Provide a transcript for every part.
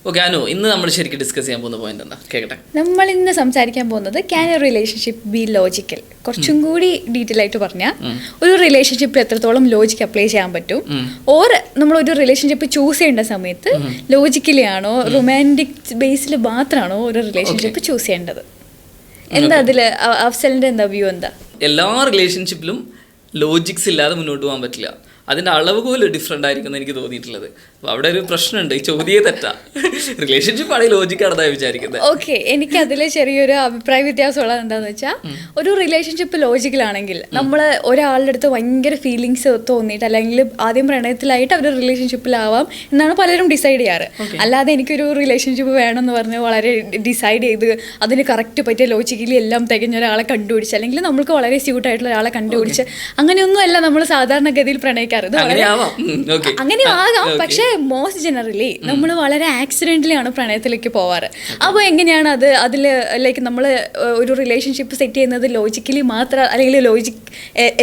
Okay Anu, ഇന്ന് നമ്മൾ ശരിക്കും ഡിസ്കസ് ചെയ്യാൻ പോകുന്ന പോയിന്റ് എന്താ കേൾക്കട്ടെ? നമ്മൾ ഇന്ന് സംസാരിക്കാൻ പോകുന്നത് can A relationship B logical. കുറച്ചും കൂടി ഡീറ്റെയിൽ ആയിട്ട് പറഞ്ഞാൽ ഒരു റിലേഷൻഷിപ്പിൽ എത്രത്തോളം ലോജിക് അപ്ലൈ ചെയ്യാൻ പറ്റും, ഓർ നമ്മളൊരു റിലേഷൻഷിപ്പ് ചൂസ് ചെയ്യേണ്ട സമയത്ത് ലോജിക്കലി ആണോ റൊമാൻറ്റിക് ബേസിൽ മാത്രമാണോ ഒരു റിലേഷൻഷിപ്പ് ചൂസ് ചെയ്യേണ്ടത്? എന്താ അതില് അഫ്സലിന്റെ എന്താ വ്യൂ? എന്താ എല്ലാ റിലേഷൻഷിപ്പിലും ലോജിക്സ് ഇല്ലാതെ മുന്നോട്ട് പോകാൻ പറ്റില്ല. അതിൻ്റെ അളവ് പോലും ഡിഫറെൻ്റ് ആയിരിക്കും എന്ന് എനിക്ക് തോന്നിയിട്ടുള്ളത്. അപ്പോൾ അവിടെ ഒരു പ്രശ്നമുണ്ട്, ഈ ചോദ്യമേ തെറ്റാ. റിലേഷൻഷിപ്പ് ആണെങ്കിൽ ലോജിക്കാണെന്നാണ് വിചാരിക്കുന്നത്. ഓക്കെ, എനിക്ക് അതിൽ ചെറിയൊരു അഭിപ്രായ വ്യത്യാസമുള്ളത് എന്താണെന്ന് വെച്ചാൽ, ഒരു റിലേഷൻഷിപ്പ് ലോജിക്കലാണെങ്കിൽ നമ്മൾ ഒരാളുടെ അടുത്ത് ഭയങ്കര ഫീലിങ്സ് തോന്നിയിട്ട് അല്ലെങ്കിൽ ആദ്യം പ്രണയത്തിലായിട്ട് അവർ റിലേഷൻഷിപ്പിലാവാം എന്നാണ് പലരും ഡിസൈഡ് ചെയ്യാറ്. അല്ലാതെ എനിക്കൊരു റിലേഷൻഷിപ്പ് വേണമെന്ന് പറഞ്ഞ് വളരെ ഡിസൈഡ് ചെയ്ത് അതിന് കറക്റ്റ് പറ്റിയ ലോജിക്കലി എല്ലാം തികഞ്ഞ ഒരാളെ കണ്ടുപിടിച്ച് അല്ലെങ്കിൽ നമ്മൾക്ക് വളരെ സ്യൂട്ടായിട്ടുള്ള ഒരാളെ കണ്ടുപിടിച്ച് അങ്ങനെയൊന്നും അല്ല നമ്മൾ സാധാരണഗതിയിൽ പ്രണയിക്കാറ്. അങ്ങനെ ആകാം, പക്ഷേ മോസ്റ്റ് ജനറലി നമ്മൾ വളരെ ആക്സിഡന്റലി ആണ് പ്രണയത്തിലേക്ക് പോവാറ്. അപ്പോൾ എങ്ങനെയാണ് അതിൽ ലൈക്ക് നമ്മൾ ഒരു റിലേഷൻഷിപ്പ് സെറ്റ് ചെയ്യുന്നത് ലോജിക്കലി മാത്രം, അല്ലെങ്കിൽ ലോജിക്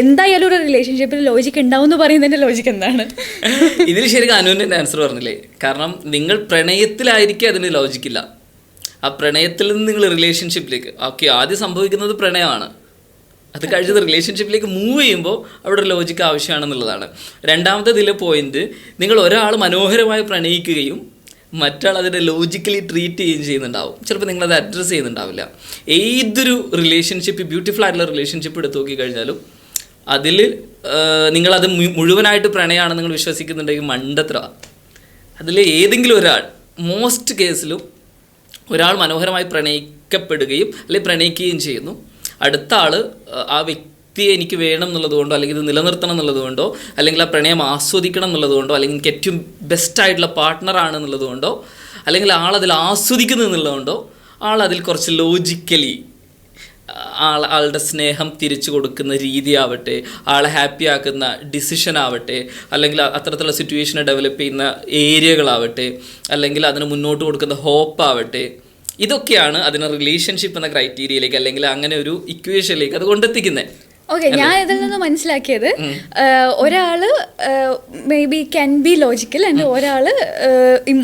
എന്തായാലും ഒരു റിലേഷൻഷിപ്പിൽ ലോജിക് ഉണ്ടാവും എന്ന് പറയുന്നതിന്റെ ലോജിക് എന്താണ്? ഇതിൽ ശരിക്കും അനുവിൻ്റെ ആൻസർ പറഞ്ഞില്ലേ? കാരണം നിങ്ങൾ പ്രണയത്തിലായിരിക്കും അതിന് ലോജിക്കില്ല. ആ പ്രണയത്തിൽ നിന്ന് നിങ്ങൾ റിലേഷൻഷിപ്പിലേക്ക് ആദ്യം സംഭവിക്കുന്നത് പ്രണയമാണ്. അത് കഴിഞ്ഞത് റിലേഷൻഷിപ്പിലേക്ക് മൂവ് ചെയ്യുമ്പോൾ അവിടെ ലോജിക്ക് ആവശ്യമാണെന്നുള്ളതാണ്. രണ്ടാമത്തെ ഇതിലെ പോയിന്റ്, നിങ്ങൾ ഒരാൾ മനോഹരമായി പ്രണയിക്കുകയും മറ്റാൾ അതിനെ ലോജിക്കലി ട്രീറ്റ് ചെയ്യുകയും ചെയ്യുന്നുണ്ടാവും. ചിലപ്പോൾ നിങ്ങളത് അഡ്രസ്സ് ചെയ്യുന്നുണ്ടാവില്ല. ഏതൊരു റിലേഷൻഷിപ്പ്, ബ്യൂട്ടിഫുൾ ആയിട്ടുള്ള റിലേഷൻഷിപ്പ് എടുത്ത് നോക്കിക്കഴിഞ്ഞാലും അതിൽ നിങ്ങളത് മുഴുവനായിട്ട് പ്രണയമാണെന്ന് നിങ്ങൾ വിശ്വസിക്കുന്നുണ്ടെങ്കിൽ മണ്ടത്ര. അതിൽ ഏതെങ്കിലും ഒരാൾ, മോസ്റ്റ് കേസിലും ഒരാൾ മനോഹരമായി പ്രണയിക്കപ്പെടുകയും അല്ലെങ്കിൽ പ്രണയിക്കുകയും ചെയ്യുന്നു. അടുത്ത ആൾ ആ വ്യക്തിയെ എനിക്ക് വേണം എന്നുള്ളതുകൊണ്ടോ അല്ലെങ്കിൽ ഇത് നിലനിർത്തണം എന്നുള്ളതുകൊണ്ടോ അല്ലെങ്കിൽ ആ പ്രണയം ആസ്വദിക്കണം എന്നുള്ളതുകൊണ്ടോ അല്ലെങ്കിൽ എനിക്ക് ഏറ്റവും ബെസ്റ്റായിട്ടുള്ള പാർട്ട്ണറാണ് എന്നുള്ളതുകൊണ്ടോ അല്ലെങ്കിൽ ആളതിൽ ആസ്വദിക്കുന്നു എന്നുള്ളതുകൊണ്ടോ ആളതിൽ കുറച്ച് ലോജിക്കലി ആളുടെ സ്നേഹം തിരിച്ചു കൊടുക്കുന്ന രീതിയാവട്ടെ, ആളെ ഹാപ്പി ആക്കുന്ന ഡിസിഷൻ ആവട്ടെ, അല്ലെങ്കിൽ അത്തരത്തിലുള്ള സിറ്റുവേഷനെ ഡെവലപ്പ് ചെയ്യുന്ന ഏരിയകളാവട്ടെ, അല്ലെങ്കിൽ അതിന് മുന്നോട്ട് കൊടുക്കുന്ന ഹോപ്പ് ആവട്ടെ, ഇതൊക്കെയാണ് അതിനെ റിലേഷൻഷിപ്പ് എന്ന ക്രൈറ്റീരിയയിലേക്ക് അല്ലെങ്കിൽ അങ്ങനെ ഒരു ഇക്വേഷനിലേക്ക് അത് കൊണ്ടെത്തിക്കുന്നത്. ഓക്കെ, ഞാൻ ഇതിൽ നിന്ന് മനസ്സിലാക്കിയത് ഒരാൾ may be can be logical and ഒരാൾ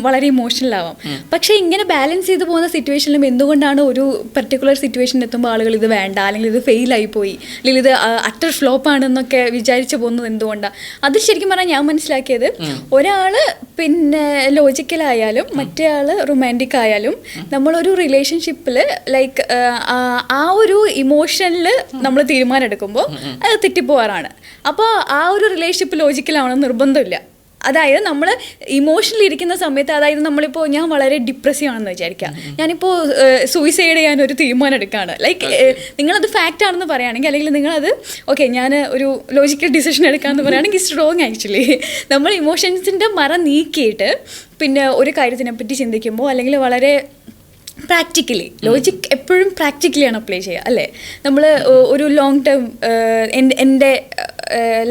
വളരെ ഇമോഷണൽ ആവാം. പക്ഷെ ഇങ്ങനെ ബാലൻസ് ചെയ്ത് പോകുന്ന സിറ്റുവേഷനിലും എന്തുകൊണ്ടാണ് ഒരു പെർട്ടിക്കുലർ സിറ്റുവേഷൻ എത്തുമ്പോൾ ആളുകൾ ഇത് വേണ്ട അല്ലെങ്കിൽ ഇത് ഫെയിലായി പോയി അല്ലെങ്കിൽ ഇത് അറ്റർ ഫ്ലോപ്പ് ആണെന്നൊക്കെ വിചാരിച്ചു പോകുന്നത് എന്തുകൊണ്ടാണ്? അത് ശരിക്കും പറഞ്ഞാൽ ഞാൻ മനസ്സിലാക്കിയത്, ഒരാൾ പിന്നെ ലോജിക്കലായാലും മറ്റേ ആൾ റൊമാൻറ്റിക് ആയാലും നമ്മളൊരു റിലേഷൻഷിപ്പിൽ ലൈക്ക് ആ ഒരു ഇമോഷനിൽ നമ്മൾ തീരുമാനം എടുക്കുമ്പോൾ അത് തെറ്റിപ്പോവാറാണ്. അപ്പോൾ ആ ഒരു റിലേഷൻഷിപ്പ് ലോജിക്കലാവണമെന്ന് നിർബന്ധമില്ല. അതായത് നമ്മൾ ഇമോഷണലി ഇരിക്കുന്ന സമയത്ത്, അതായത് നമ്മളിപ്പോൾ ഞാൻ വളരെ ഡിപ്രസീവ് ആണെന്ന് വിചാരിക്കുക, ഞാനിപ്പോൾ സൂയിസൈഡ് ചെയ്യാൻ ഒരു തീരുമാനം എടുക്കുകയാണ്, ലൈക്ക് നിങ്ങളത് ഫാക്റ്റ് ആണെന്ന് പറയുകയാണെങ്കിൽ അല്ലെങ്കിൽ നിങ്ങളത് ഓക്കെ ഞാൻ ഒരു ലോജിക്കൽ ഡിസിഷൻ എടുക്കാമെന്ന് പറയുകയാണെങ്കിൽ ഇറ്റ്സ് റോങ്. ആക്ച്വലി നമ്മൾ ഇമോഷൻസിൻ്റെ മറ നീക്കിയിട്ട് പിന്നെ ഒരു കാര്യത്തിനെ പറ്റി ചിന്തിക്കുമ്പോൾ അല്ലെങ്കിൽ വളരെ പ്രാക്ടിക്കലി, ലോജിക് എപ്പോഴും പ്രാക്ടിക്കലിയാണ് അപ്ലൈ ചെയ്യുക അല്ലേ? നമ്മൾ ഒരു ലോങ് ടേം എൻ്റെ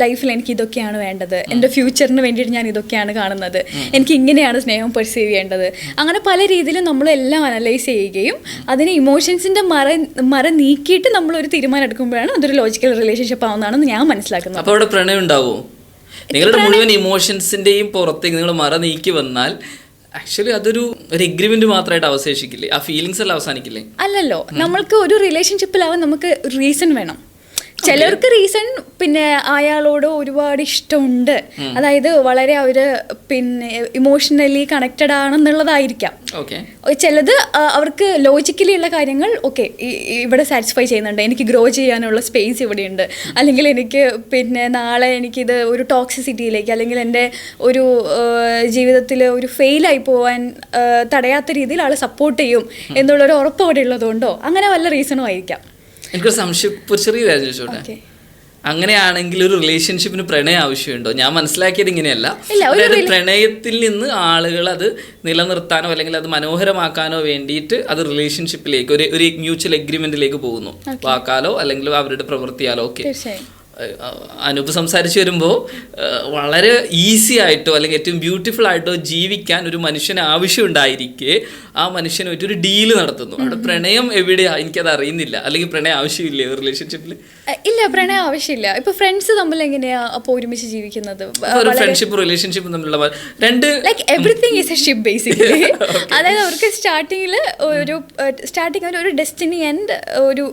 ലൈഫിൽ എനിക്ക് ഇതൊക്കെയാണ് വേണ്ടത്, എൻ്റെ ഫ്യൂച്ചറിന് വേണ്ടിയിട്ട് ഞാൻ ഇതൊക്കെയാണ് കാണുന്നത്, എനിക്ക് ഇങ്ങനെയാണ് സ്നേഹം പെർസീവ് ചെയ്യേണ്ടത്, അങ്ങനെ പല രീതിയിലും നമ്മളെല്ലാം അനലൈസ് ചെയ്യുകയും അതിന് ഇമോഷൻസിൻ്റെ മറ നീക്കിയിട്ട് നമ്മളൊരു തീരുമാനം എടുക്കുമ്പോഴാണ് അതൊരു ലോജിക്കൽ റിലേഷൻഷിപ്പ് ആവുന്നതാണെന്ന് ഞാൻ മനസ്സിലാക്കുന്നത്. അപ്പോൾ അവിടെ പ്രണയം ഉണ്ടാവുമോ? നിങ്ങളുടെ മുഴുവൻ ഇമോഷൻസിൻ്റെയും പുറത്തേക്ക് നിങ്ങൾ മറ നീക്കി വന്നാൽ ആക്ച്വലി അതൊരു എഗ്രിമെന്റ് മാത്രമായിട്ട് അവശേഷിക്കില്ലേ? ആ ഫീലിങ്സ് എല്ലാം അവസാനിക്കില്ലേ? അല്ലല്ലോ, നമ്മൾക്ക് ഒരു റിലേഷൻഷിപ്പിലാവാൻ നമുക്ക് റീസൺ വേണം. ചിലർക്ക് റീസൺ പിന്നെ അയാളോട് ഒരുപാട് ഇഷ്ടമുണ്ട്, അതായത് വളരെ അവര് പിന്നെ ഇമോഷണലി കണക്റ്റഡ് ആണെന്നുള്ളതായിരിക്കാം. ചിലത് അവർക്ക് ലോജിക്കലി ഉള്ള കാര്യങ്ങൾ ഓക്കെ ഇവിടെ സാറ്റിസ്ഫൈ ചെയ്യുന്നുണ്ട്, എനിക്ക് ഗ്രോ ചെയ്യാനുള്ള സ്പേസ് ഇവിടെയുണ്ട്, അല്ലെങ്കിൽ എനിക്ക് പിന്നെ നാളെ എനിക്കിത് ഒരു ടോക്സിസിറ്റിയിലേക്ക് അല്ലെങ്കിൽ എൻ്റെ ഒരു ജീവിതത്തിൽ ഒരു ഫെയിലായി പോകാൻ തടയാത്ത രീതിയിൽ ആൾ സപ്പോർട്ട് ചെയ്യും എന്നുള്ളൊരു ഉറപ്പ് അവിടെ ഉള്ളതുകൊണ്ടോ അങ്ങനെ വല്ല റീസണും ആയിരിക്കാം. എനിക്കൊരു സംശയം, ചെറിയ കാര്യം ചോദിച്ചോട്ടെ. അങ്ങനെയാണെങ്കിൽ ഒരു റിലേഷൻഷിപ്പിന് പ്രണയം ആവശ്യമുണ്ടോ? ഞാൻ മനസ്സിലാക്കിയത് ഇങ്ങനെയല്ല. അതായത് പ്രണയത്തിൽ നിന്ന് ആളുകൾ അത് നിലനിർത്താനോ അല്ലെങ്കിൽ അത് മനോഹരമാക്കാനോ വേണ്ടിയിട്ട് അത് റിലേഷൻഷിപ്പിലേക്ക് ഒരു മ്യൂച്വൽ എഗ്രിമെന്റിലേക്ക് പോകുന്നു, വാക്കാലോ അല്ലെങ്കിൽ അവരുടെ പ്രവൃത്തിയാലോ. ഓക്കെ, അനൂപ് സംസാരിച്ച് വരുമ്പോൾ വളരെ ഈസി ആയിട്ടോ അല്ലെങ്കിൽ ഏറ്റവും ബ്യൂട്ടിഫുൾ ആയിട്ടോ ജീവിക്കാൻ ഒരു മനുഷ്യന് ആവശ്യമുണ്ടായിരിക്കെ ആ മനുഷ്യനായിട്ട് ഒരു ഡീല് നടത്തുന്നു. അവിടെ പ്രണയം എവിടെയാ എനിക്കത് അറിയുന്നില്ല, അല്ലെങ്കിൽ പ്രണയം ആവശ്യമില്ലേ റിലേഷൻഷിപ്പിൽ? ഇല്ല, പ്രണയം ആവശ്യമില്ല. ഇപ്പൊ ഫ്രണ്ട്സ് തമ്മിൽ എങ്ങനെയാ അപ്പൊ ഒരുമിച്ച് ജീവിക്കുന്നത്? ഫ്രണ്ട്ഷിപ്പ് റിലേഷൻഷിപ്പ് തമ്മിലുള്ള രണ്ട് like everything is A ship basically. അതായത് അവർക്ക് സ്റ്റാർട്ടിങ്ങിൽ ഒരു ഡെസ്റ്റിനി ആൻഡ് ഒരു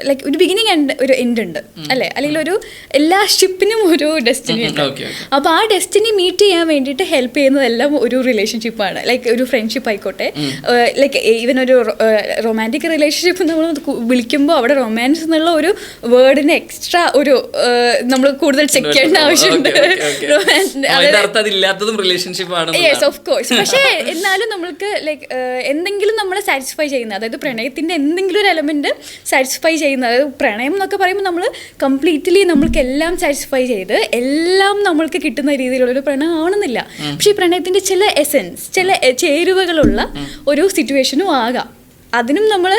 ലൈക്ക് ഒരു ബിഗിനിങ് ആൻഡ് ഒരു എൻഡ് ഉണ്ട് അല്ലേ? അല്ലെങ്കിൽ ഒരു എല്ലാ ഷിപ്പിനും ഒരു ഡെസ്റ്റിനി ഉണ്ട്. അപ്പോൾ ആ ഡെസ്റ്റിനി മീറ്റ് ചെയ്യാൻ വേണ്ടിയിട്ട് ഹെൽപ്പ് ചെയ്യുന്നതെല്ലാം ഒരു റിലേഷൻഷിപ്പാണ്. ലൈക്ക് ഒരു ഫ്രണ്ട്ഷിപ്പ് ആയിക്കോട്ടെ, ലൈക്ക് ഈവൻ ഒരു റൊമാൻറ്റിക് റിലേഷൻഷിപ്പ് നമ്മൾ വിളിക്കുമ്പോൾ അവിടെ റൊമാൻസ് എന്നുള്ള ഒരു വേർഡിന് എക്സ്ട്രാ ഒരു നമ്മൾ കൂടുതൽ ചെക്ക് ചെയ്യേണ്ട ആവശ്യമുണ്ട്. Yes, of course. പക്ഷേ എന്നാലും നമ്മൾക്ക് ലൈക്ക് എന്തെങ്കിലും നമ്മളെ സാറ്റിസ്ഫൈ ചെയ്യുന്ന, അതായത് പ്രണയത്തിൻ്റെ എന്തെങ്കിലും ഒരു എലമെന്റ് സാറ്റിസ്ഫൈ ചെയ്യുന്നത്. പ്രണയം എന്നൊക്കെ പറയുമ്പോൾ നമ്മൾ കംപ്ലീറ്റ്ലി നമ്മൾക്ക് എല്ലാം സാറ്റിസ്ഫൈ ചെയ്ത് എല്ലാം നമ്മൾക്ക് കിട്ടുന്ന രീതിയിലുള്ളൊരു പ്രണയം ആവണമെന്നില്ല. പക്ഷേ ഈ പ്രണയത്തിൻ്റെ ചില എസെൻസ്, ചില ചേരുവകളുള്ള ഒരു സിറ്റുവേഷനും ആകാം. അതിനും നമ്മൾ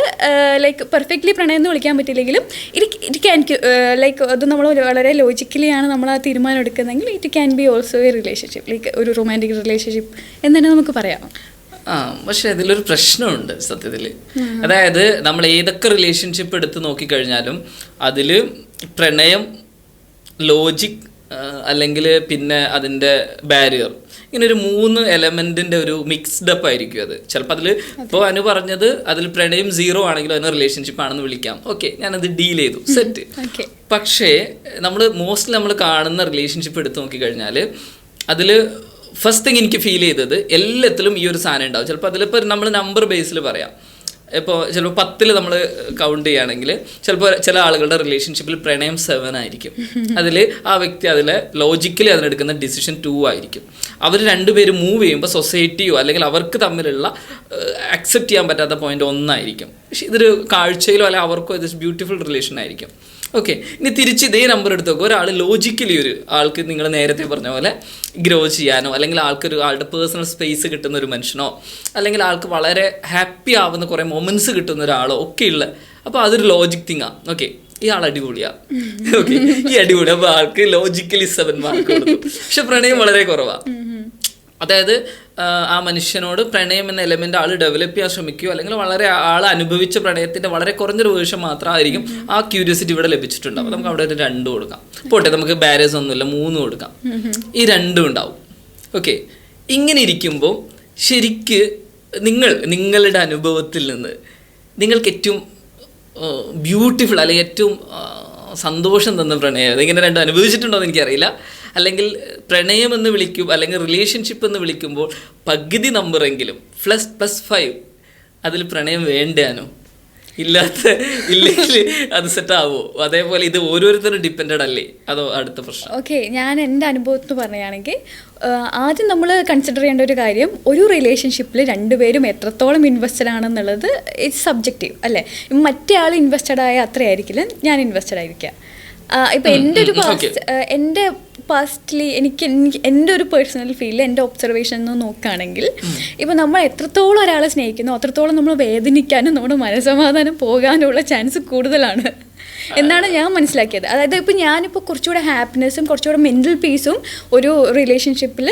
ലൈക്ക് പെർഫെക്റ്റ്ലി പ്രണയം എന്ന് വിളിക്കാൻ പറ്റില്ലെങ്കിലും ഇറ്റ് ക്യാൻ ലൈക്ക് അത് നമ്മൾ വളരെ ലോജിക്കലിയാണ് നമ്മൾ ആ തീരുമാനം എടുക്കുന്നതെങ്കിൽ it can be also A relationship, like ഒരു റൊമാൻറ്റിക് റിലേഷൻഷിപ്പ് എന്ന് തന്നെ നമുക്ക് പറയാം. പക്ഷെ അതിലൊരു പ്രശ്നമുണ്ട് സത്യത്തിൽ. അതായത് നമ്മൾ ഏതൊക്കെ റിലേഷൻഷിപ്പ് എടുത്ത് നോക്കിക്കഴിഞ്ഞാലും അതിൽ പ്രണയം, ലോജിക് അല്ലെങ്കിൽ പിന്നെ അതിൻ്റെ ബാരിയർ, ഇങ്ങനെ ഒരു 3 എലമെന്റിന്റെ ഒരു മിക്സ്ഡ് അപ്പ് ആയിരിക്കും അത്. ചിലപ്പോൾ അതിൽ ഇപ്പോൾ അനു പറഞ്ഞത് അതിൽ പ്രണയം 0 ആണെങ്കിലും അതിന് റിലേഷൻഷിപ്പ് ആണെന്ന് വിളിക്കാം. ഓക്കെ, ഞാനത് ഡീൽ ചെയ്തു, സെറ്റ്. പക്ഷേ നമ്മൾ കാണുന്ന റിലേഷൻഷിപ്പ് എടുത്ത് നോക്കിക്കഴിഞ്ഞാൽ അതിൽ ഫസ്റ്റ് തിങ് എനിക്ക് ഫീൽ ചെയ്തത് എല്ലാത്തിലും ഈ ഒരു സാധനം ഉണ്ടാവും. ചിലപ്പോൾ അതിലിപ്പോൾ നമ്മൾ നമ്പർ ബേസിൽ പറയാം. ഇപ്പോൾ ചിലപ്പോൾ 10 നമ്മൾ കൗണ്ട് ചെയ്യുകയാണെങ്കിൽ ചിലപ്പോൾ ചില ആളുകളുടെ റിലേഷൻഷിപ്പിൽ പ്രണയം 7 ആയിരിക്കും. അതിൽ ആ വ്യക്തി അതിൽ ലോജിക്കലി അതിനെടുക്കുന്ന ഡിസിഷൻ 2 ആയിരിക്കും. അവർ രണ്ടുപേരും മൂവ് ചെയ്യുമ്പോൾ സൊസൈറ്റിയോ അല്ലെങ്കിൽ അവർക്ക് തമ്മിലുള്ള അക്സെപ്റ്റ് ചെയ്യാൻ പറ്റാത്ത പോയിന്റ് 1 ആയിരിക്കും. പക്ഷേ ഇതൊരു കാഴ്ചയിലോ അല്ലെങ്കിൽ അവർക്കോ ഇത് ബ്യൂട്ടിഫുൾ റിലേഷൻ ആയിരിക്കും. ഓക്കെ, ഇനി തിരിച്ച് ഇതേ നമ്പർ എടുത്ത് നോക്കുക. ഒരാൾ ലോജിക്കലി ഒരു ആൾക്ക് നിങ്ങൾ നേരത്തെ പറഞ്ഞ പോലെ ഗ്രോ ചെയ്യാനോ അല്ലെങ്കിൽ ആളുടെ പേഴ്സണൽ സ്പേസ് കിട്ടുന്ന ഒരു മനുഷ്യനോ അല്ലെങ്കിൽ ആൾക്ക് വളരെ ഹാപ്പി ആവുന്ന കുറേ മൊമെന്റ്സ് കിട്ടുന്ന ഒരാളോ ഒക്കെ ഉള്ള, അപ്പോൾ അതൊരു ലോജിക് തിങ്ങാണ്. ഓക്കെ, ഈ ആൾ അടിപൊളിയാണ്. ഓക്കെ, ഈ അടിപൊളി, അപ്പോൾ ആൾക്ക് ലോജിക്കലി 7 മാർക്ക് കൊടുത്തു. പക്ഷെ പ്രണയം വളരെ കുറവാണ്. അതായത് ആ മനുഷ്യനോട് പ്രണയം എന്ന എലമെന്റ് ആൾ ഡെവലപ്പ് ചെയ്യാൻ ശ്രമിക്കുകയോ അല്ലെങ്കിൽ വളരെ ആൾ അനുഭവിച്ച പ്രണയത്തിന്റെ വളരെ കുറഞ്ഞൊരു വേർഷൻ മാത്രമായിരിക്കും ആ ക്യൂരിയോസിറ്റി ഇവിടെ ലഭിച്ചിട്ടുണ്ടാവും. അപ്പോൾ നമുക്ക് അവിടെ ഒരു 2 കൊടുക്കാം. പോട്ടെ, നമുക്ക് ബാരേഴ്സ് ഒന്നുമില്ല, 3 കൊടുക്കാം. ഈ 2 ഉണ്ടാവും. ഓക്കെ, ഇങ്ങനെ ഇരിക്കുമ്പോൾ ശരിക്ക് നിങ്ങളുടെ അനുഭവത്തിൽ നിന്ന് നിങ്ങൾക്ക് ഏറ്റവും ബ്യൂട്ടിഫുൾ അല്ലെങ്കിൽ ഏറ്റവും സന്തോഷം തന്ന പ്രണയം ഇങ്ങനെ 2 അനുഭവിച്ചിട്ടുണ്ടോ എന്ന് എനിക്കറിയില്ല. അല്ലെങ്കിൽ പ്രണയം എന്ന് വിളിക്കും അല്ലെങ്കിൽ റിലേഷൻഷിപ്പ് എന്ന് വിളിക്കുമ്പോൾ പകുതി നമ്പറെങ്കിലും +5 അതിൽ പ്രണയം വേണ്ടാനോ? ഇല്ലെങ്കിൽ അത് സെറ്റ് ആവോ? അതേപോലെ ഇത് ഓരോരുത്തരും ഡിപ്പെൻഡഡ് അല്ലേ? അതോ അടുത്ത പ്രശ്നം? ഓക്കെ, ഞാൻ എൻ്റെ അനുഭവത്തിൽ പറയുകയാണെങ്കിൽ ആദ്യം നമ്മൾ കൺസിഡർ ചെയ്യേണ്ട ഒരു കാര്യം, ഒരു റിലേഷൻഷിപ്പിൽ 2 പേരും എത്രത്തോളം ഇൻവെസ്റ്റഡ് ആണെന്നുള്ളത് ഇറ്റ്സ് സബ്ജക്റ്റീവ് അല്ലേ? മറ്റേ ആൾ ഇൻവെസ്റ്റഡ് ആയ അത്രയായിരിക്കില്ല ഞാൻ ഇൻവെസ്റ്റഡ് ആയിരിക്കുക. ഇപ്പം എൻ്റെ പാസ്റ്റ്ലി എനിക്ക് എൻ്റെ ഒരു പേഴ്സണൽ ഫീൽ, എൻ്റെ ഒബ്സർവേഷൻ എന്ന് നോക്കുകയാണെങ്കിൽ ഇപ്പം നമ്മൾ എത്രത്തോളം ഒരാളെ സ്നേഹിക്കുന്നു അത്രത്തോളം നമ്മൾ വേദനിക്കാനും നമ്മുടെ മനസ്സമാധാനം പോകാനുള്ള ചാൻസ് കൂടുതലാണ് എന്നാണ് ഞാൻ മനസ്സിലാക്കിയത്. അതായത് ഇപ്പം ഞാനിപ്പോൾ കുറച്ചുകൂടെ ഹാപ്പിനെസ്സും കുറച്ചുകൂടെ മെൻ്റൽ പീസും ഒരു റിലേഷൻഷിപ്പിൽ